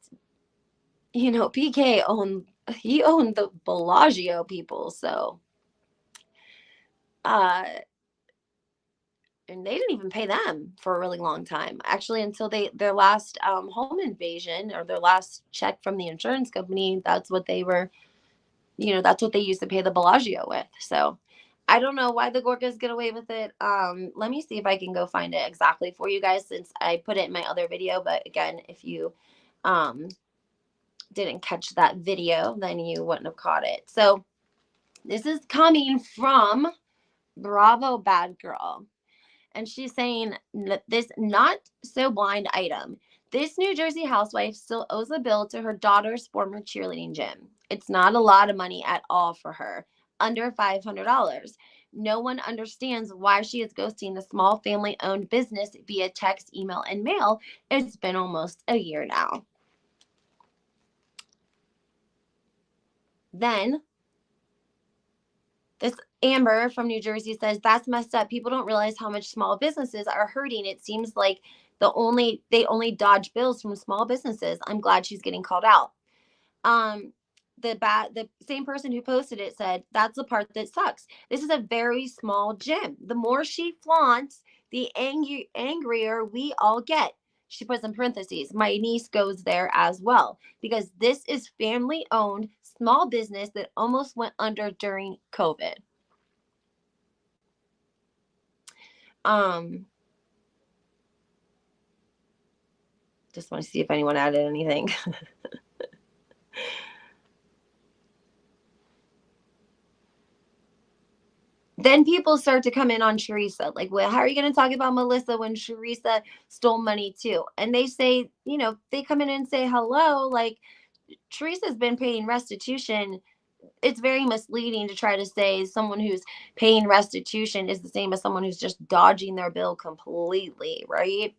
PK owned the Bellagio people, so and they didn't even pay them for a really long time, actually, until their last home invasion, or their last check from the insurance company. That's what they were, that's what they used to pay the Bellagio with. So I don't know why the Gorgas get away with it. Let me see if I can go find it exactly for you guys, since I put it in my other video. But again, if you didn't catch that video, then you wouldn't have caught it. So this is coming from Bravo Bad Girl. And she's saying this not so blind item. This New Jersey housewife still owes a bill to her daughter's former cheerleading gym. It's not a lot of money at all for her, under $500. No one understands why she is ghosting the small family-owned business via text, email, and mail. It's been almost a year now. Then this Amber from New Jersey says, that's messed up. People don't realize how much small businesses are hurting. It seems like they only dodge bills from small businesses. I'm glad she's getting called out. The same person who posted it said, that's the part that sucks. This is a very small gym. The more she flaunts, the angrier we all get. She puts in parentheses, my niece goes there as well, because this is family owned small business that almost went under during COVID. Just want to see if anyone added anything. Then people start to come in on Teresa. Like, well, how are you going to talk about Melissa when Teresa stole money too? And they say, they come in and say, hello, like, Teresa's been paying restitution. It's very misleading to try to say someone who's paying restitution is the same as someone who's just dodging their bill completely, right?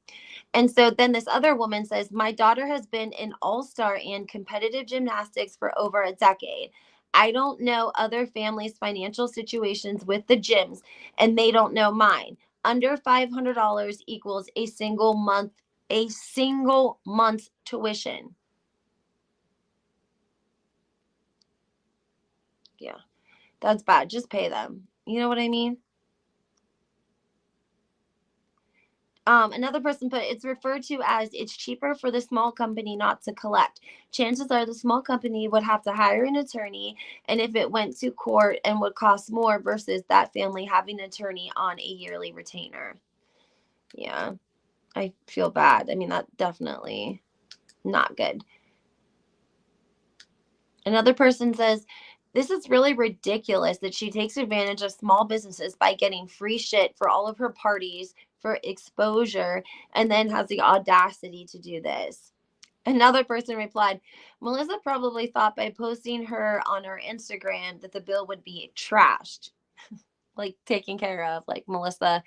And so then this other woman says, my daughter has been an all-star and competitive gymnastics for over a decade. I don't know other families' financial situations with the gyms, and they don't know mine. Under $500 equals a single month's tuition. Yeah, that's bad. Just pay them. You know what I mean? Another person put, it's referred to as it's cheaper for the small company not to collect. Chances are the small company would have to hire an attorney, and if it went to court and would cost more versus that family having an attorney on a yearly retainer. Yeah, I feel bad. I mean, that definitely not good. Another person says, this is really ridiculous that she takes advantage of small businesses by getting free shit for all of her parties for exposure and then has the audacity to do this. Another person replied, Melissa probably thought by posting her on her Instagram that the bill would be trashed, like taken care of, like Melissa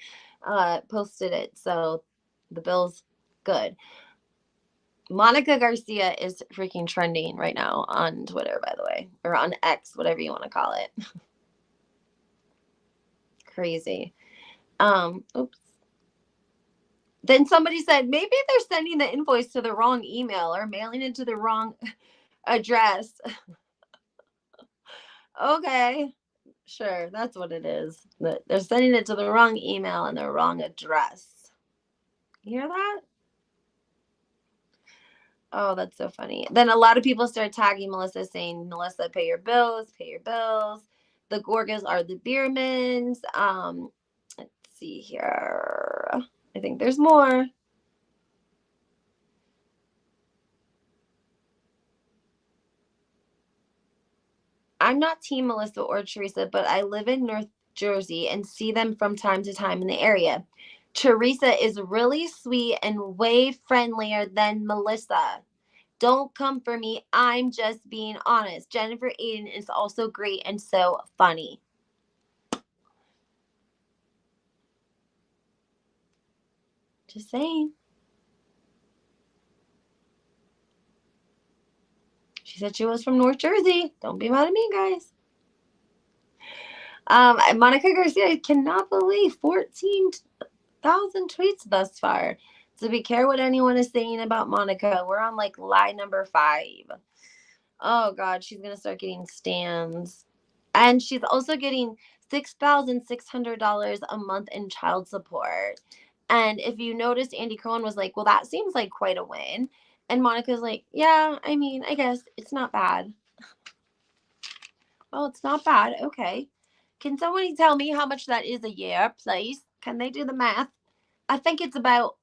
posted it. So the bill's good. Monica Garcia is freaking trending right now on Twitter, by the way, or on X, whatever you want to call it. Crazy. Oops. Then somebody said, maybe they're sending the invoice to the wrong email or mailing it to the wrong address. Okay, sure, that's what it is. They're sending it to the wrong email and the wrong address. You hear that? Oh, that's so funny. Then a lot of people start tagging Melissa saying, Melissa, pay your bills, pay your bills. The Gorgas are the Beermans. Let's see here. I think there's more. I'm not Team Melissa or Teresa, but I live in North Jersey and see them from time to time in the area. Teresa is really sweet and way friendlier than Melissa. Don't come for me. I'm just being honest. Jennifer Aiden is also great and so funny. Just saying. She said she was from North Jersey. Don't be mad at me, guys. Monica Garcia, I cannot believe 14,000 tweets thus far. So be careful what anyone is saying about Monica. We're on like lie number 5. Oh God, she's gonna start getting stands, and she's also getting $6,600 a month in child support. And if you noticed, Andy Cohen was like, "Well, that seems like quite a win," and Monica's like, "Yeah, I mean, I guess it's not bad." Oh, it's not bad. Okay. Can somebody tell me how much that is a year, please? Can they do the math? I think it's about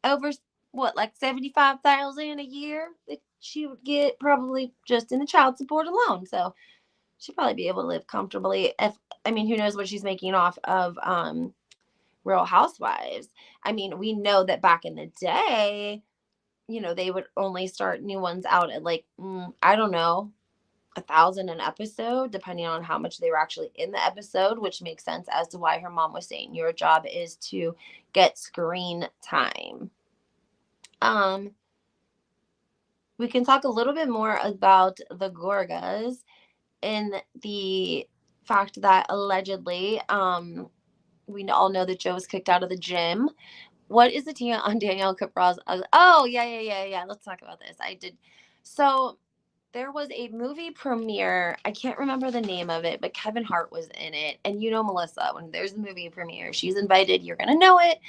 over like 75,000 a year that she would get probably just in the child support alone. So she'd probably be able to live comfortably. Who knows what she's making off of Real Housewives. I mean, we know that back in the day, they would only start new ones out at like I don't know, 1,000 an episode, depending on how much they were actually in the episode, which makes sense as to why her mom was saying your job is to get screen time. We can talk a little bit more about the Gorgas in the fact that allegedly, we all know that Joe was kicked out of the gym. What is the tea on Danielle Capral's? Oh, yeah. Let's talk about this. So there was a movie premiere. I can't remember the name of it, but Kevin Hart was in it. And Melissa, when there's a movie premiere, she's invited. You're gonna know it.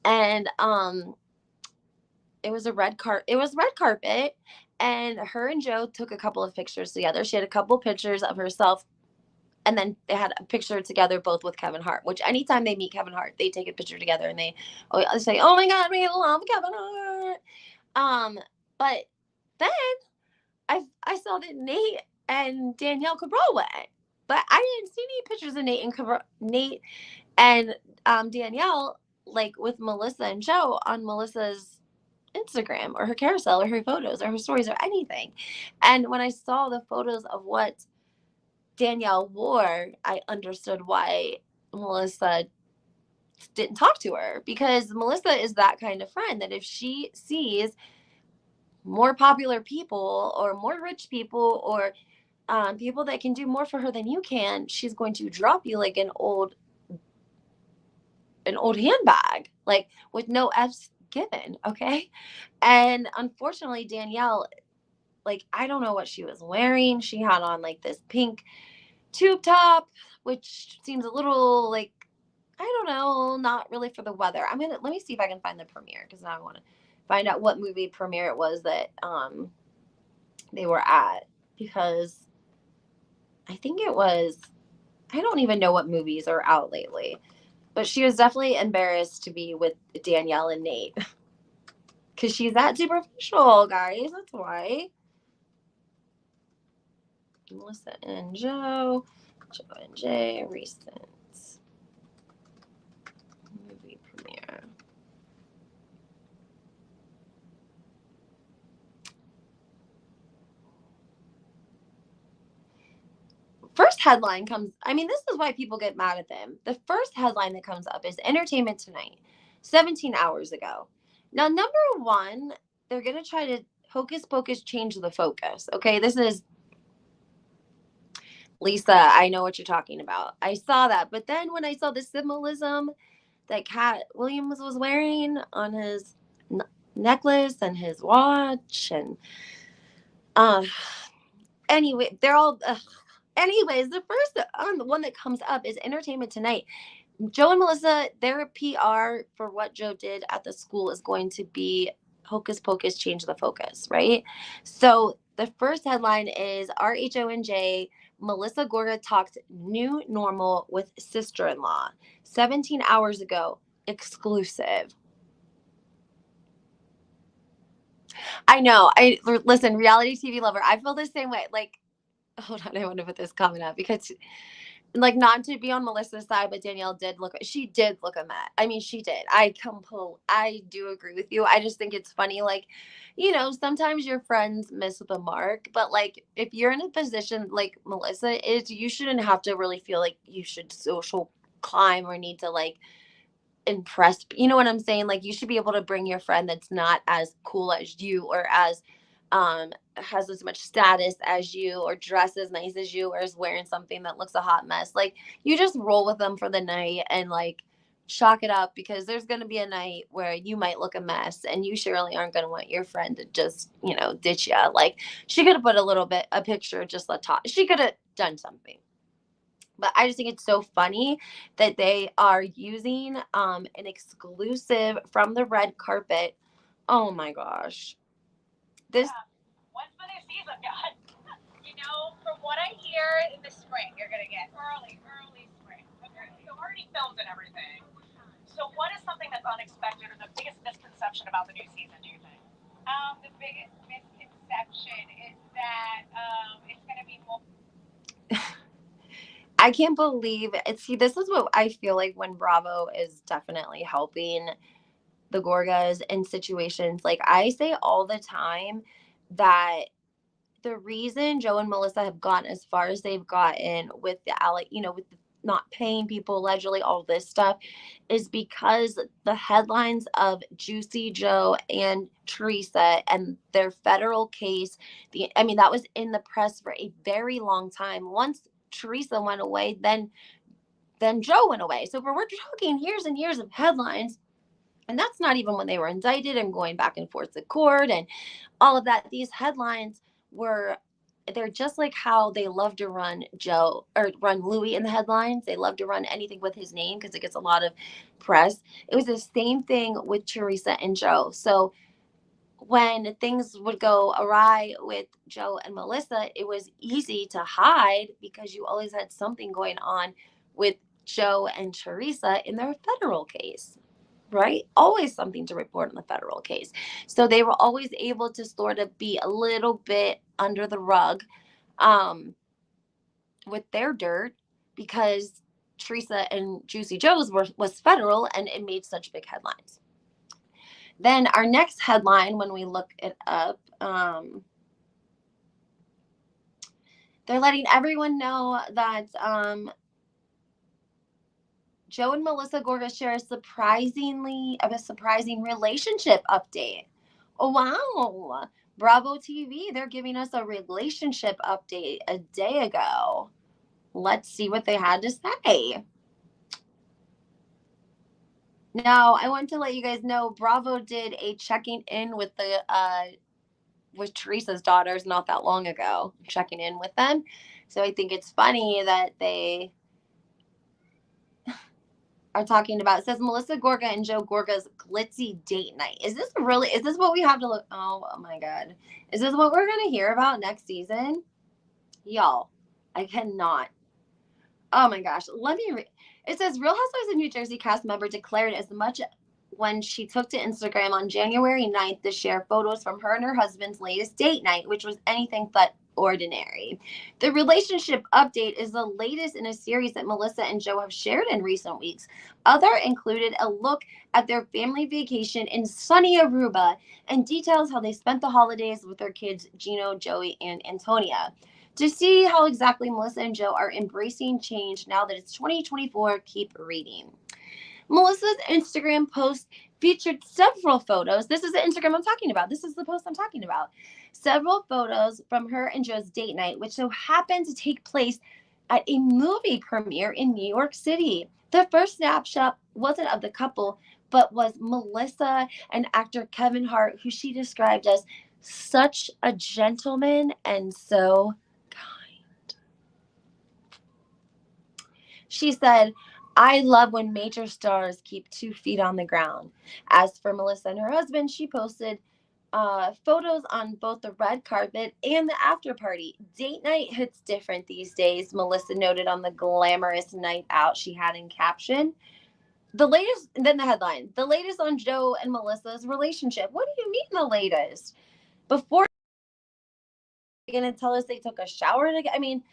And it was red carpet, and her and Joe took a couple of pictures together. She had a couple pictures of herself, and then they had a picture together both with Kevin Hart, which anytime they meet Kevin Hart, they take a picture together and they say, oh my God, we love Kevin Hart. But then I saw that Nate and Danielle Cabral went. But I didn't see any pictures of Nate and Danielle like with Melissa and Joe on Melissa's Instagram or her carousel or her photos or her stories or anything. And when I saw the photos of what Danielle wore, I understood why Melissa didn't talk to her, because Melissa is that kind of friend that if she sees more popular people or more rich people or people that can do more for her than you can, she's going to drop you like an old handbag, like with no F's given. Okay. And unfortunately, Danielle, like, I don't know what she was wearing. She had on like this pink tube top, which seems a little like, I don't know, not really for the weather. Let me see if I can find the premiere, because now I want to find out what movie premiere it was that they were at, because I think it was, I don't even know what movies are out lately. But she was definitely embarrassed to be with Danielle and Nate. Because she's that superficial, guys. That's why. Melissa and Joe. Joe and Jay. Recent movie premiere. First headline comes, this is why people get mad at them. The first headline that comes up is Entertainment Tonight, 17 hours ago. Now, number one, they're going to try to hocus pocus change the focus. Okay, this is Lisa, I know what you're talking about. I saw that. But then when I saw the symbolism that Cat Williams was wearing on his necklace and his watch, and anyway, they're all anyways, the first the one that comes up is Entertainment Tonight. Joe and Melissa, their PR for what Joe did at the school is going to be hocus pocus change the focus, right? So the first headline is RHONJ, Melissa Gorga talked new normal with sister-in-law 17 hours ago, exclusive. I know. Listen, reality TV lover. I feel the same way. Like, hold on, I want to put this comment up, because like, not to be on Melissa's side, but Danielle she did look a mess. She did. I do agree with you. I just think it's funny. Like, sometimes your friends miss the mark, but like, if you're in a position like Melissa is, you shouldn't have to really feel like you should social climb or need to like impress. You know what I'm saying? Like, you should be able to bring your friend that's not as cool as you, or as has as much status as you, or dress as nice as you, or is wearing something that looks a hot mess. Like, you just roll with them for the night and like chalk it up, because there's going to be a night where you might look a mess, and you surely aren't going to want your friend to just ditch you. Like, she could have put a picture, just she could have done something. But I just think it's so funny that they are using an exclusive from the red carpet. Oh my gosh. This When's the new season, guys? From what I hear, in the spring, you're gonna get early spring. Okay. So already filmed and everything. So what is something that's unexpected, or the biggest misconception about the new season, do you think? The biggest misconception is that it's gonna be more. I can't believe it. See, this is what I feel like when Bravo is definitely helping the Gorgas in situations. Like, I say all the time that the reason Joe and Melissa have gotten as far as they've gotten with with the not paying people allegedly, all this stuff, is because the headlines of Juicy Joe and Teresa and their federal case, that was in the press for a very long time. Once Teresa went away, then Joe went away. So we're talking years and years of headlines. And that's not even when they were indicted and going back and forth to court and all of that. These headlines they're just like how they love to run Joe or run Louis in the headlines. They love to run anything with his name because it gets a lot of press. It was the same thing with Teresa and Joe. So when things would go awry with Joe and Melissa, it was easy to hide because you always had something going on with Joe and Teresa in their federal case, right? Always something to report in the federal case. So they were always able to sort of be a little bit under the rug. with their dirt because Teresa and Juicy Joe's was federal and it made such big headlines. Then our next headline, when we look it up, they're letting everyone know that Joe and Melissa Gorga share a surprising relationship update. Oh wow. Bravo TV, they're giving us a relationship update a day ago. Let's see what they had to say. Now, I want to let you guys know Bravo did a checking in with with Teresa's daughters not that long ago, checking in with them. So I think it's funny that they are talking about. It says Melissa Gorga and Joe Gorga's glitzy date night. Is this what we have to look? Oh my God. Is this what we're going to hear about next season? Y'all, I cannot. Oh my gosh. Let me read. It says Real Housewives of New Jersey cast member declared as much when she took to Instagram on January 9th to share photos from her and her husband's latest date night, which was anything but ordinary. The relationship update is the latest in a series that Melissa and Joe have shared in recent weeks. Other included a look at their family vacation in sunny Aruba and details how they spent the holidays with their kids Gino, Joey, and Antonia. To see how exactly Melissa and Joe are embracing change now that it's 2024, keep reading. Melissa's Instagram post featured several photos. This is the Instagram I'm talking about. This is the post I'm talking about. Several photos from her and Joe's date night, which so happened to take place at a movie premiere in New York City. The first snapshot wasn't of the couple, but was Melissa and actor Kevin Hart, who she described as such a gentleman and so kind. She said, I love when major stars keep 2 feet on the ground. As for Melissa and her husband, she posted photos on both the red carpet and the after party. Date night hits different these days, Melissa noted on the glamorous night out she had in caption. The latest, then the headline, the latest on Joe and Melissa's relationship. What do you mean the latest? Before they're going to tell us they took a shower together. I mean,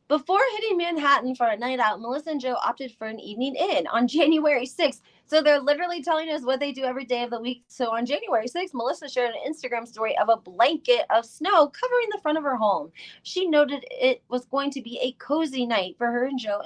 before hitting Manhattan for a night out, Melissa and Joe opted for an evening in on January 6th. So they're literally telling us what they do every day of the week. So on January 6th, Melissa shared an Instagram story of a blanket of snow covering the front of her home. She noted it was going to be a cozy night for her and Joe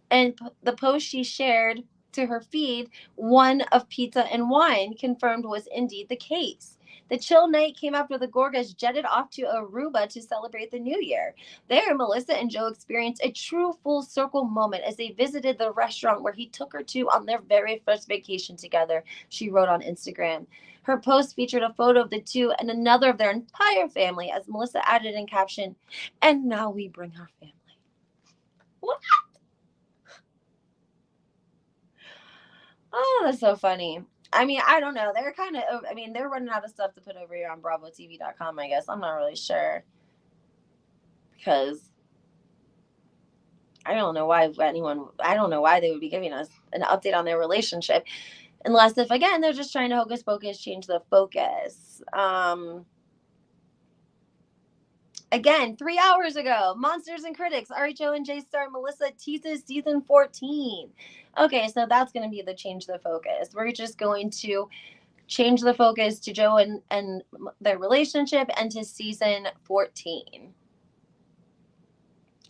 and the post she shared to her feed, one of pizza and wine, confirmed was indeed the case. The chill night came after the Gorgas jetted off to Aruba to celebrate the new year. There, Melissa and Joe experienced a true full circle moment as they visited the restaurant where he took her to on their very first vacation together, she wrote on Instagram. Her post featured a photo of the two and another of their entire family, as Melissa added in caption, and now we bring our family. What? Oh, that's so funny. I mean, I don't know. They're kind of, I mean, they're running out of stuff to put over here on BravoTV.com, I guess. I'm not really sure. Because I don't know why they would be giving us an update on their relationship. Unless if, again, they're just trying to hocus pocus, change the focus. Again, 3 hours ago, Monsters and Critics, RHOSLC star Melissa teases season 14. Okay, so that's going to be the change the focus. We're just going to change the focus to Joe and their relationship and to season 14,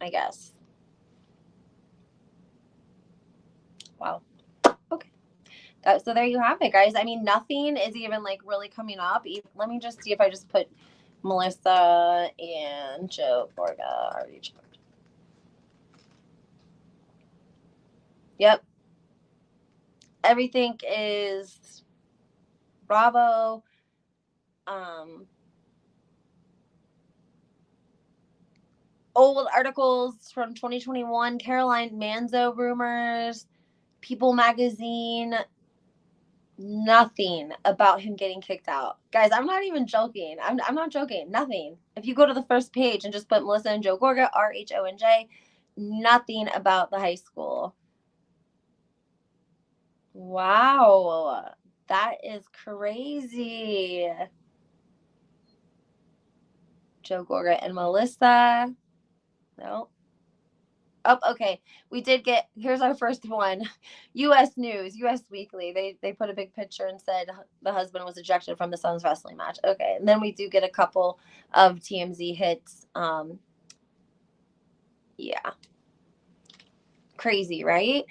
I guess. Wow. Okay. So there you have it, guys. I mean, nothing is even like really coming up. Let me just see if I just put Melissa and Joe Gorga already checked. Yep. Everything is Bravo. Old articles from 2021, Caroline Manzo rumors, People magazine, nothing about him getting kicked out. Guys, I'm not even joking. I'm not joking. Nothing. If you go to the first page and just put Melissa and Joe Gorga, RHONJ, nothing about the high school. Wow. That is crazy. Joe Gorga and Melissa. No, Oh, okay. We did get, here's our first one. US News, US Weekly. They put a big picture and said the husband was ejected from the son's wrestling match. Okay. And then we do get a couple of TMZ hits. Yeah. Crazy, right?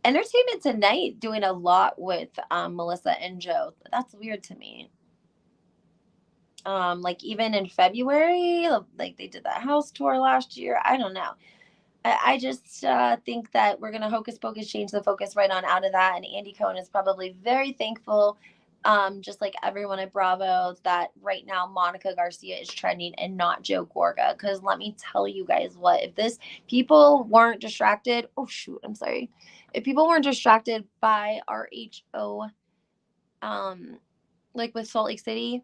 Entertainment Tonight doing a lot with Melissa and Joe. That's weird to me. Like even in February, like they did that house tour last year. I don't know. I just think that we're gonna hocus pocus change the focus right on out of that, and Andy Cohen is probably very thankful, just like everyone at Bravo, that right now Monica Garcia is trending and not Joe Gorga. Because let me tell you guys what, if this people weren't distracted, oh shoot, I'm sorry, if people weren't distracted by RHO, like with Salt Lake City,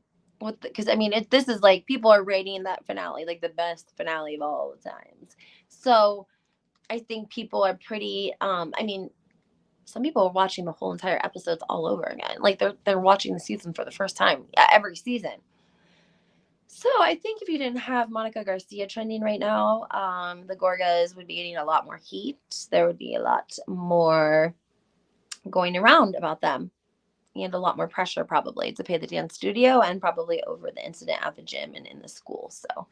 because I mean, this is like people are rating that finale like the best finale of all the times. So I think people are pretty. I mean, some people are watching the whole entire episodes all over again. Like they're watching the season for the first time, every season. So I think if you didn't have Monica Garcia trending right now, the Gorgas would be getting a lot more heat. There would be a lot more going around about them, and a lot more pressure probably to pay the dance studio, and probably over the incident at the gym and in the school. So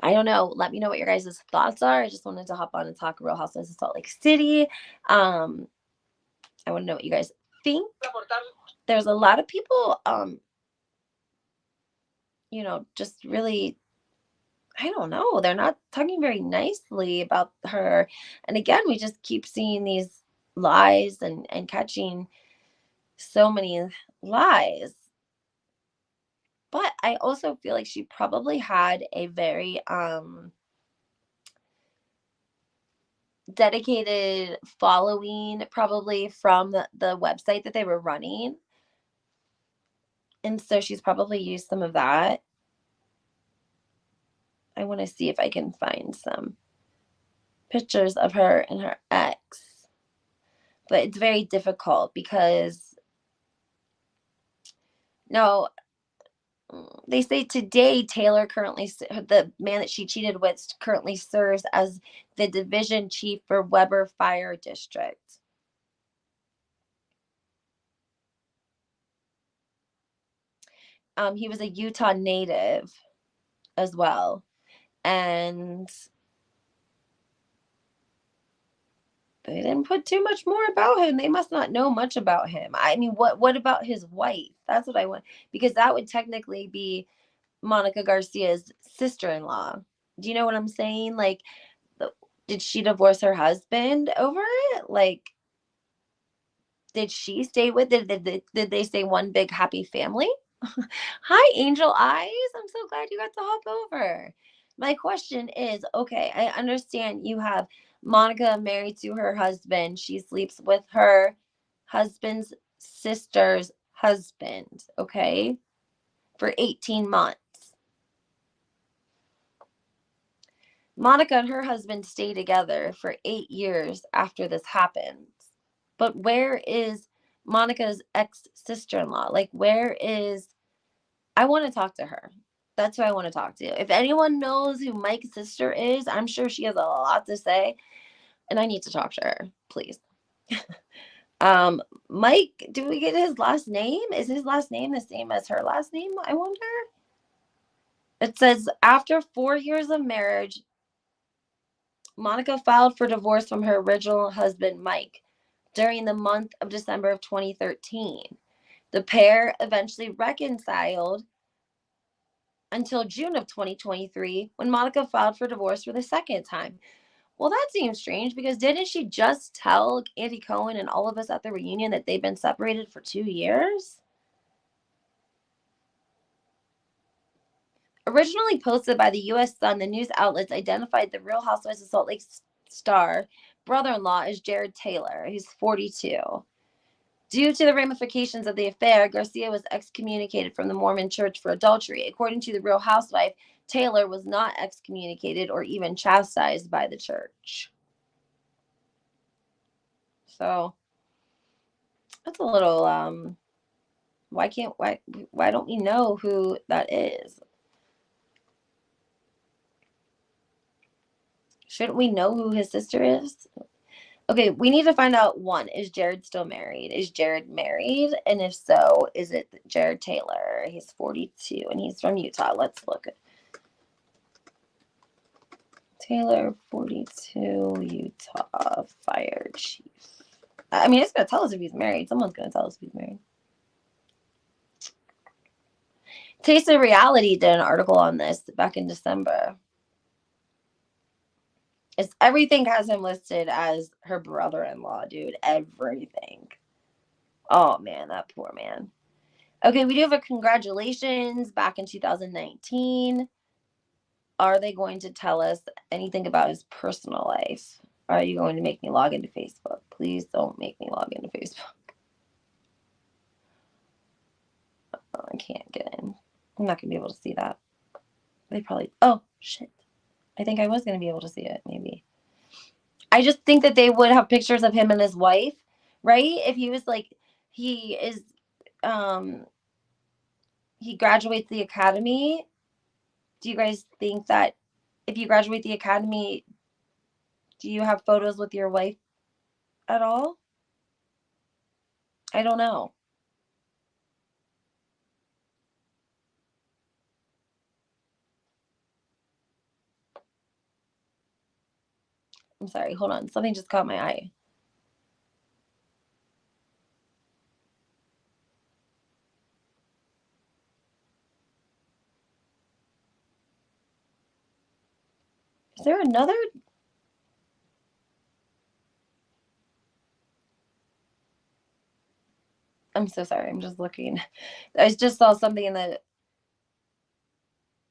I don't know. Let me know what your guys' thoughts are. I just wanted to hop on and talk Real Housewives of Salt Lake City. I want to know what you guys think. There's a lot of people, just really, I don't know. They're not talking very nicely about her. And again, we just keep seeing these lies and catching so many lies. But I also feel like she probably had a very dedicated following, probably from the website that they were running. And so she's probably used some of that. I want to see if I can find some pictures of her and her ex. But it's very difficult because, no, they say today Taylor currently, the man that she cheated with, currently serves as the division chief for Weber Fire District. He was a Utah native as well. And they didn't put too much more about him. They must not know much about him. I mean, what about his wife? That's what I want, because that would technically be Monica Garcia's sister-in-law. Do you know what I'm saying? Like, did she divorce her husband over it? Like, did she stay with it? Did they stay one big happy family? Hi, Angel Eyes. I'm so glad you got to hop over. My question is, okay, I understand you have Monica married to her husband. She sleeps with her husband's sister's husband, okay, for 18 months. Monica and her husband stay together for 8 years after this happens. But where is Monica's ex-sister-in-law? Like, where is... I want to talk to her. That's who I want to talk to. If anyone knows who Mike's sister is, I'm sure she has a lot to say, and I need to talk to her, please. Mike, do we get his last name? Is his last name the same as her last name? I wonder. It says after 4 years of marriage, Monica filed for divorce from her original husband, Mike, during the month of December of 2013. The pair eventually reconciled until June of 2023, when Monica filed for divorce for the second time. Well, that seems strange, because didn't she just tell Andy Cohen and all of us at the reunion that they've been separated for 2 years? Originally posted by the U.S. Sun, the news outlets identified the Real Housewives of Salt Lake star brother-in-law as Jared Taylor, who's 42. Due to the ramifications of the affair, Garcia was excommunicated from the Mormon Church for adultery. According to the Real Housewife, Taylor was not excommunicated or even chastised by the church. So that's a little why don't we know who that is? Shouldn't we know who his sister is? Okay, we need to find out, one, is Jared still married? Is Jared married? And if so, is it Jared Taylor? He's 42 and he's from Utah. Let's look. Taylor, 42, Utah, fire chief. I mean, it's going to tell us if he's married. Someone's going to tell us if he's married. Taste of Reality did an article on this back in December. Everything has him listed as her brother-in-law, dude. Everything. Oh, man, that poor man. Okay, we do have a congratulations back in 2019. Are they going to tell us anything about his personal life? Are you going to make me log into Facebook? Please don't make me log into Facebook. Oh, I can't get in. I'm not going to be able to see that. They probably... Oh, shit. I think I was going to be able to see it, maybe. I just think that they would have pictures of him and his wife, right? If he was like... He is... he graduates the academy. Do you guys think that if you graduate the academy, do you have photos with your wife at all? I don't know. I'm sorry. Hold on. Something just caught my eye. Is there another? I'm so sorry. I'm just looking. I just saw something that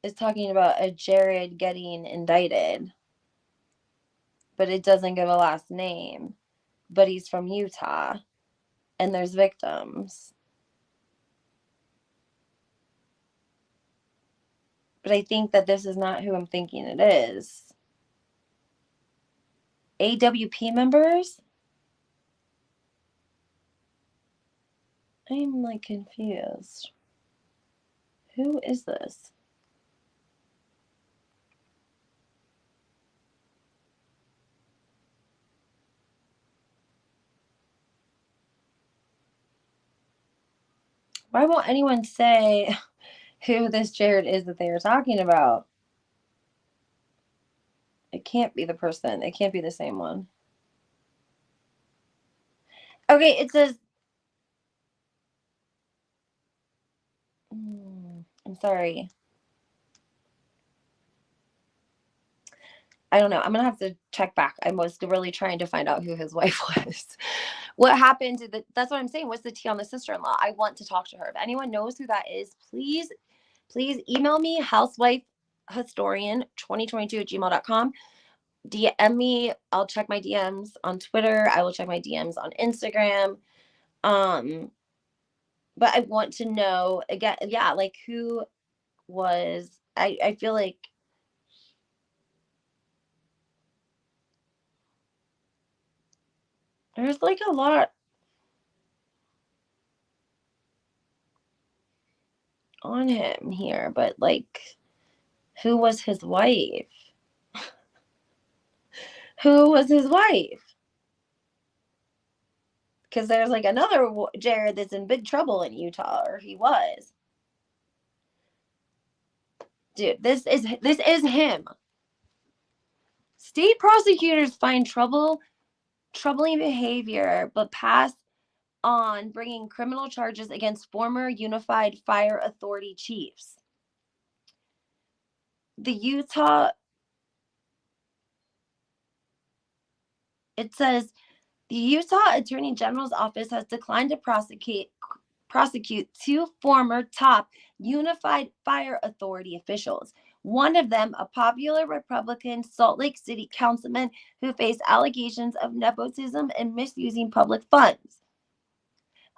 is talking about a Jared getting indicted, but it doesn't give a last name. But he's from Utah, and there's victims. But I think that this is not who I'm thinking it is. AWP members? I'm like confused. Who is this? Why won't anyone say who this Jared is that they are talking about? It can't be the person. It can't be the same one. Okay, it says... I'm sorry. I don't know. I'm going to have to check back. I was really trying to find out who his wife was. What happened to the... That's what I'm saying. What's the tea on the sister-in-law? I want to talk to her. If anyone knows who that is, please email me, housewifehistorian2022@gmail.com. DM me. I'll check my DMs on Twitter. I will check my DMs on Instagram. But I want to know, again, yeah, like who was... I feel like there's like a lot on him here, but like, who was his wife? Who was his wife? Because there's like another Jared that's in big trouble in Utah, or he was. Dude, this is him. State prosecutors find troubling behavior, but pass on bringing criminal charges against former Unified Fire Authority chiefs. The Utah... It says the Utah Attorney General's office has declined to prosecute two former top Unified Fire Authority officials. One of them, a popular Republican Salt Lake City councilman who faced allegations of nepotism and misusing public funds.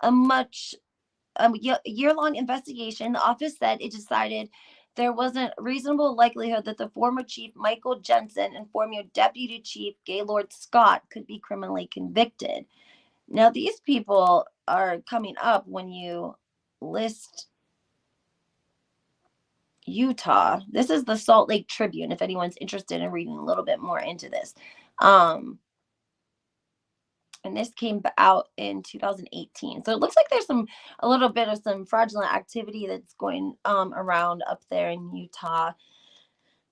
A year-long investigation, the office said it decided there wasn't reasonable likelihood that the former chief Michael Jensen and former deputy chief Gaylord Scott could be criminally convicted. Now, these people are coming up when you list Utah. This is the Salt Lake Tribune, if anyone's interested in reading a little bit more into this. And this came out in 2018. So it looks like there's a little bit of some fraudulent activity that's going around up there in Utah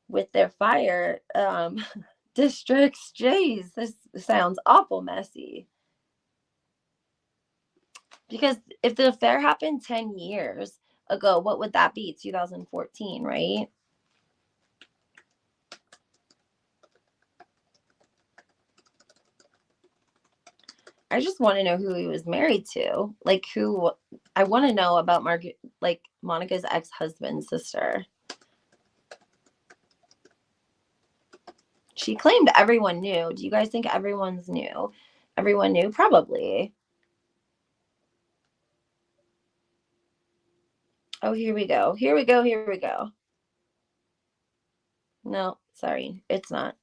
with their fire districts. Jeez, this sounds awful messy. Because if the affair happened 10 years ago, what would that be? 2014, right? I just want to know who he was married to. Like, who, I want to know about Monica's ex-husband's sister. She claimed everyone knew. Do you guys think everyone knew? Probably. Oh, here we go. No, sorry. It's not.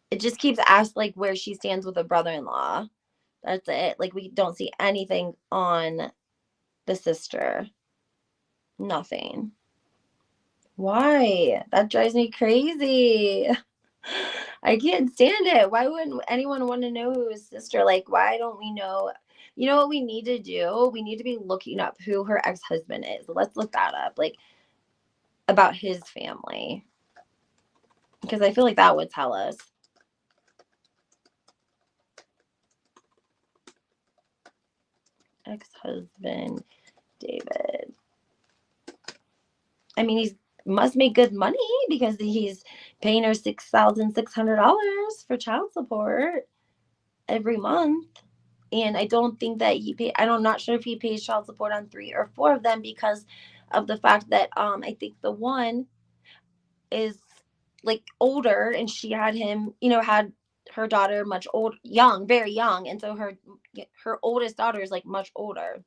It just keeps asking, like, where she stands with a brother-in-law. That's it. Like, we don't see anything on the sister. Nothing. Why? That drives me crazy. I can't stand it. Why wouldn't anyone want to know who his sister? Like, why don't we know? You know what we need to do? We need to be looking up who her ex-husband is. Let's look that up, like, about his family. Because I feel like that would tell us. Ex-husband David. I mean, he must make good money because he's paying her $6,600 for child support every month. And I don't think that I'm not sure if he pays child support on 3 or 4 of them, because of the fact that I think the one is like older, and she had him, had her daughter very young, and so her oldest daughter is like much older.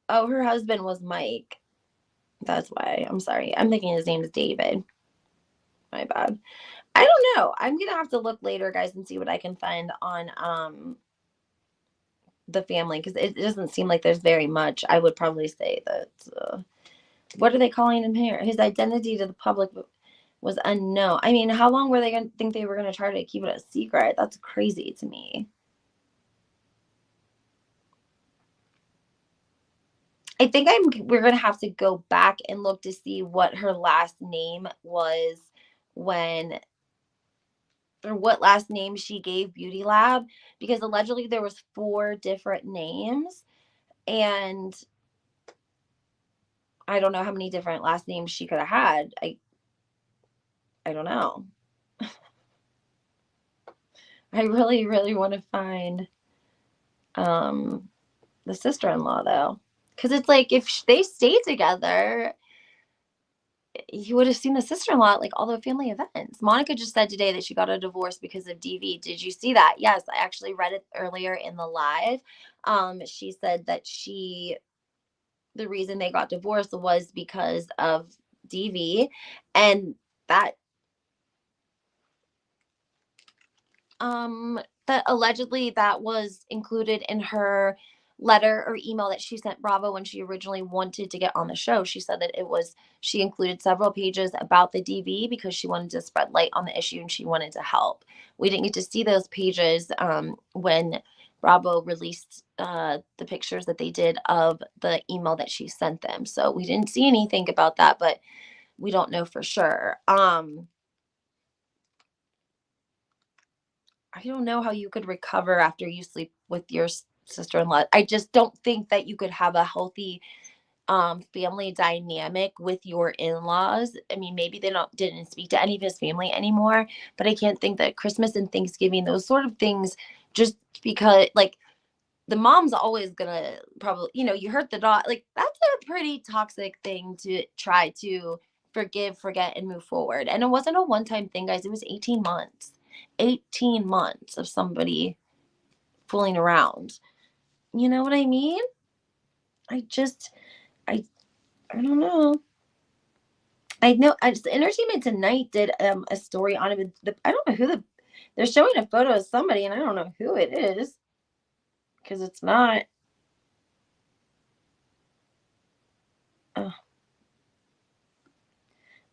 Oh, her husband was Mike. That's why. I'm sorry. I'm thinking his name is David. My bad. I don't know. I'm gonna have to look later, guys, and see what I can find on the family, because it doesn't seem like there's very much. I would probably say that what are they calling him here? His identity to the public was unknown. I mean, how long were they gonna think they were gonna try to keep it a secret? That's crazy to me. I think we're gonna have to go back and look to see what her last name was or what last name she gave Beauty Lab, because allegedly there was 4 different names, and I don't know how many different last names she could have had. I don't know. I really, really want to find the sister-in-law, though, because it's like, if they stay together, you would have seen the sister-in-law at like all the family events. Monica just said today that she got a divorce because of DV. Did you see that? Yes, I actually read it earlier in the live. She said that the reason they got divorced was because of DV, and that allegedly that was included in her letter or email that she sent Bravo when she originally wanted to get on the show. She said that she included several pages about the DV because she wanted to spread light on the issue and she wanted to help. We didn't get to see those pages when Bravo released the pictures that they did of the email that she sent them. So we didn't see anything about that, but we don't know for sure. I don't know how you could recover after you sleep with your sister-in-law. I just don't think that you could have a healthy family dynamic with your in-laws. I mean, maybe they didn't speak to any of his family anymore, but I can't think that Christmas and Thanksgiving, those sort of things, just because, like, the mom's always gonna probably, you hurt the dog. Like, that's a pretty toxic thing to try to forgive, forget, and move forward. And it wasn't a one-time thing, guys. It was 18 months. 18 months of somebody fooling around. You know what I mean? I don't know. I know Entertainment Tonight did a story on it. I don't know who they're showing a photo of somebody, and I don't know who it is, because it's not.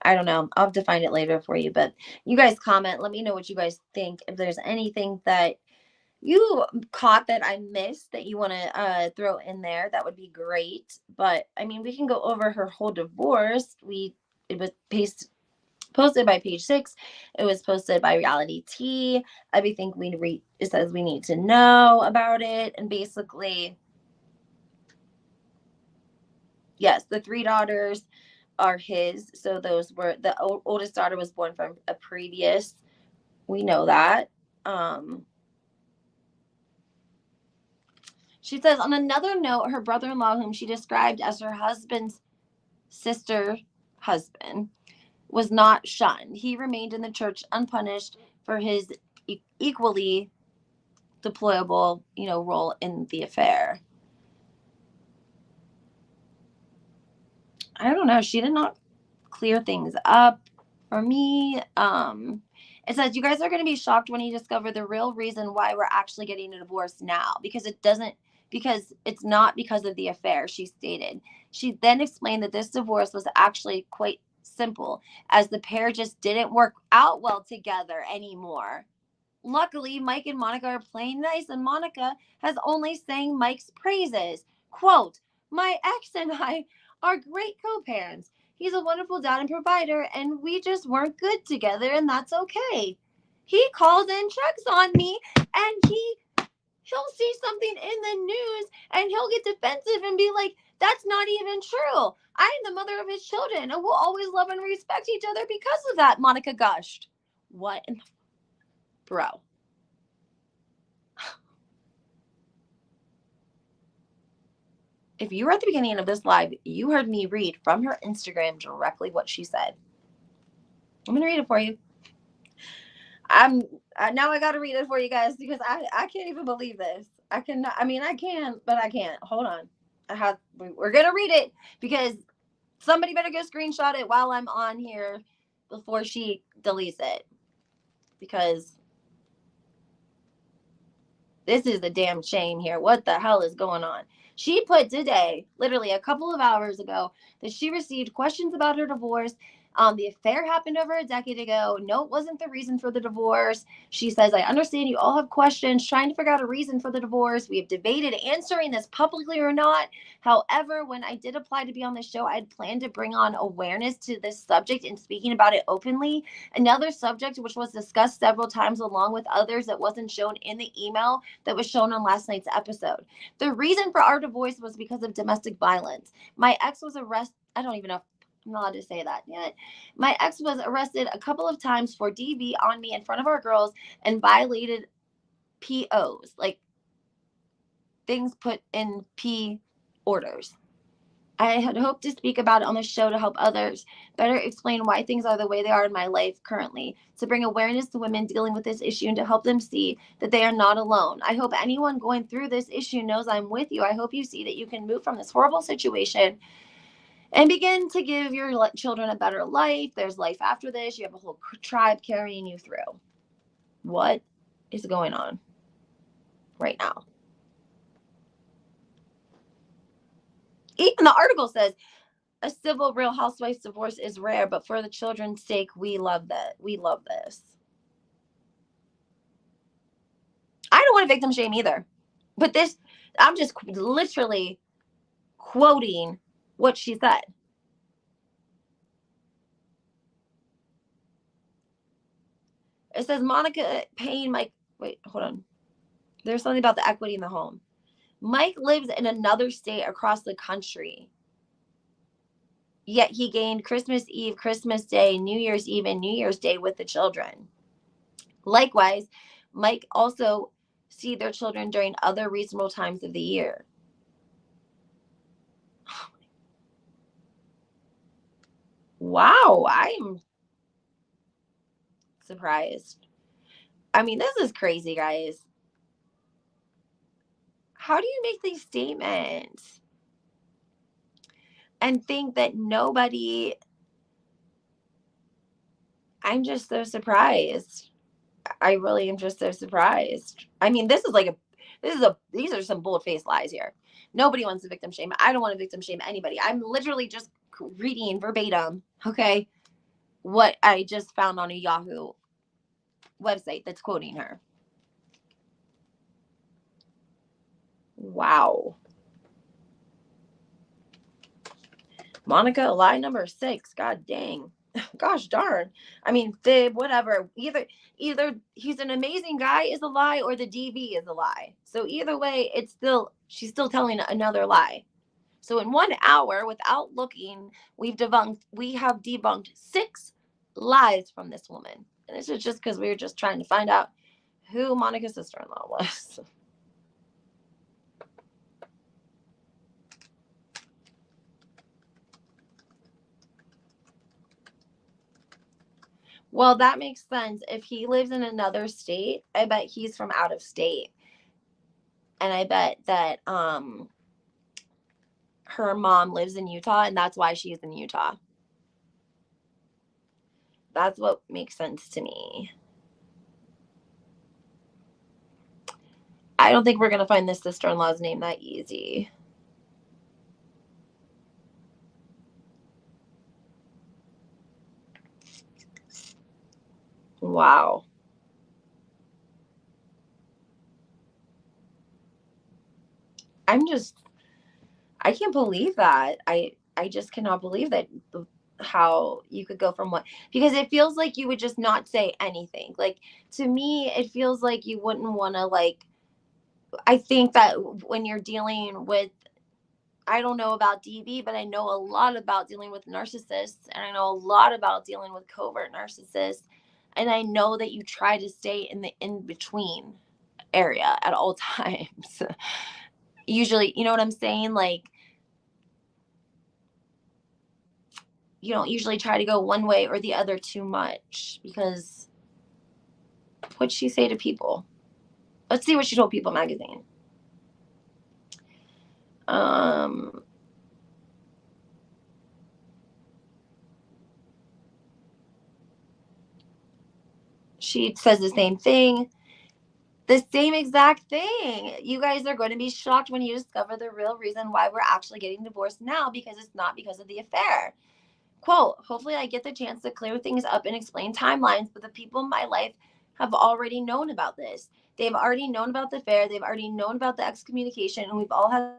I don't know. I'll have to find it later for you. But you guys comment. Let me know what you guys think. If there's anything that you caught that I missed that you want to throw in there, that would be great. But I mean, we can go over her whole divorce. It was posted by Page Six. It was posted by Reality T. Everything we read, it says we need to know about it, and basically, yes, the three daughters are his. So those were the oldest daughter was born from a previous. We know that. She says, on another note, her brother-in-law, whom she described as her husband's sister husband, was not shunned. He remained in the church unpunished for his equally deplorable, role in the affair. I don't know. She did not clear things up for me. It says, you guys are going to be shocked when you discover the real reason why we're actually getting a divorce now, because it's not because of the affair, she stated. She then explained that this divorce was actually quite simple, as the pair just didn't work out well together anymore. Luckily, Mike and Monica are playing nice, and Monica has only sang Mike's praises. Quote, my ex and I are great co-parents. He's a wonderful dad and provider, and we just weren't good together, and that's okay. He calls and checks on me, and he'll see something in the news, and he'll get defensive and be like, that's not even true. I am the mother of his children, and we'll always love and respect each other because of that, Monica gushed. What in the... Bro. If you were at the beginning of this live, you heard me read from her Instagram directly what she said. I'm going to read it for you. Now I got to read it for you guys, because I can't even believe this. I can, but I can't. Hold on. We're going to read it, because somebody better go screenshot it while I'm on here before she deletes it, because this is a damn shame here. What the hell is going on? She put today, literally a couple of hours ago, that she received questions about her divorce. The affair happened over a decade ago. No, it wasn't the reason for the divorce. She says, I understand you all have questions trying to figure out a reason for the divorce. We have debated answering this publicly or not. However, when I did apply to be on the show, I had planned to bring on awareness to this subject and speaking about it openly. Another subject which was discussed several times along with others that wasn't shown in the email that was shown on last night's episode. The reason for our divorce was because of domestic violence. My ex was arrested. I don't even know if I'm not allowed to say that yet. My ex was arrested a couple of times for DV on me in front of our girls and violated POs, like things put in P orders. I had hoped to speak about it on the show to help others better explain why things are the way they are in my life currently, to bring awareness to women dealing with this issue and to help them see that they are not alone. I hope anyone going through this issue knows I'm with you. I hope you see that you can move from this horrible situation and begin to give your children a better life. There's life after this. You have a whole tribe carrying you through. What is going on right now? Even the article says, a civil Real Housewives divorce is rare, but for the children's sake, we love that. We love this. I don't want to victim shame either. But this, I'm just literally quoting what she said. It says Monica paying Mike. Wait, hold on. There's something about the equity in the home. Mike lives in another state across the country. Yet he gained Christmas Eve, Christmas Day, New Year's Eve, and New Year's Day with the children. Likewise, Mike also see their children during other reasonable times of the year. Wow, I'm surprised. I mean, this is crazy, guys. How do you make these statements and think that nobody... I'm just so surprised. I really am just so surprised. I mean, these are some bold-faced lies here. Nobody wants to victim shame. I don't want to victim shame anybody. I'm literally just reading verbatim, okay? what I just found on a Yahoo website that's quoting her. Wow. Monica, lie number 6. God dang. Gosh darn. I mean, fib, whatever. Either he's an amazing guy is a lie, or the DV is a lie. So either way, she's still telling another lie. So in 1 hour, without looking, we have debunked 6 lies from this woman. And this is just because we were just trying to find out who Monica's sister-in-law was. Well, that makes sense. If he lives in another state, I bet he's from out of state. And I bet that her mom lives in Utah, and that's why she's in Utah. That's what makes sense to me. I don't think we're going to find this sister-in-law's name that easy. Wow. I can't believe that. I just cannot believe that, how you could go from what, because it feels like you would just not say anything. Like, to me, it feels like you wouldn't want to, like, I think that when you're dealing with, I don't know about DV, but I know a lot about dealing with narcissists, and I know a lot about dealing with covert narcissists. And I know that you try to stay in the in between area at all times. Usually, you know what I'm saying? Like, you don't usually try to go one way or the other too much, because what'd she say to People? Let's see what she told People magazine. She says the same thing. The same exact thing. You guys are going to be shocked when you discover the real reason why we're actually getting divorced now, because it's not because of the affair. Quote, hopefully I get the chance to clear things up and explain timelines, but the people in my life have already known about this. They've already known about the affair. They've already known about the excommunication, and we've all had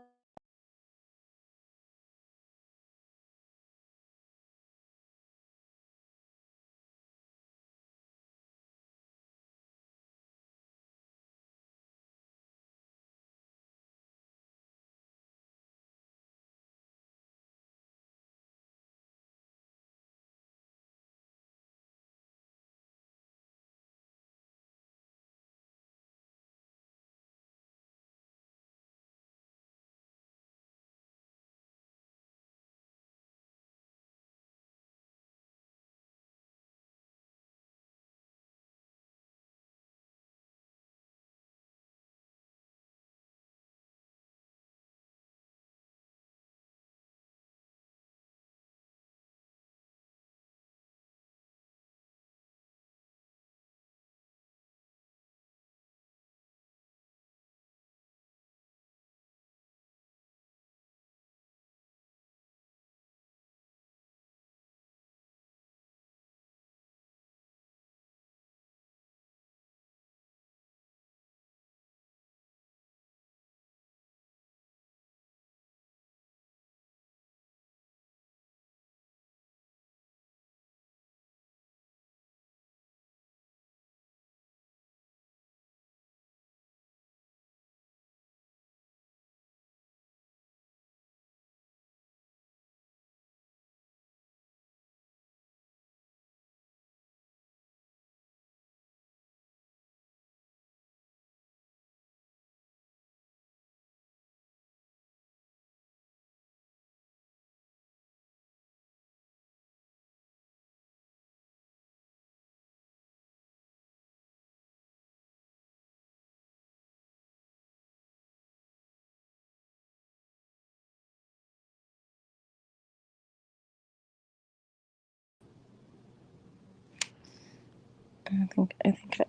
I think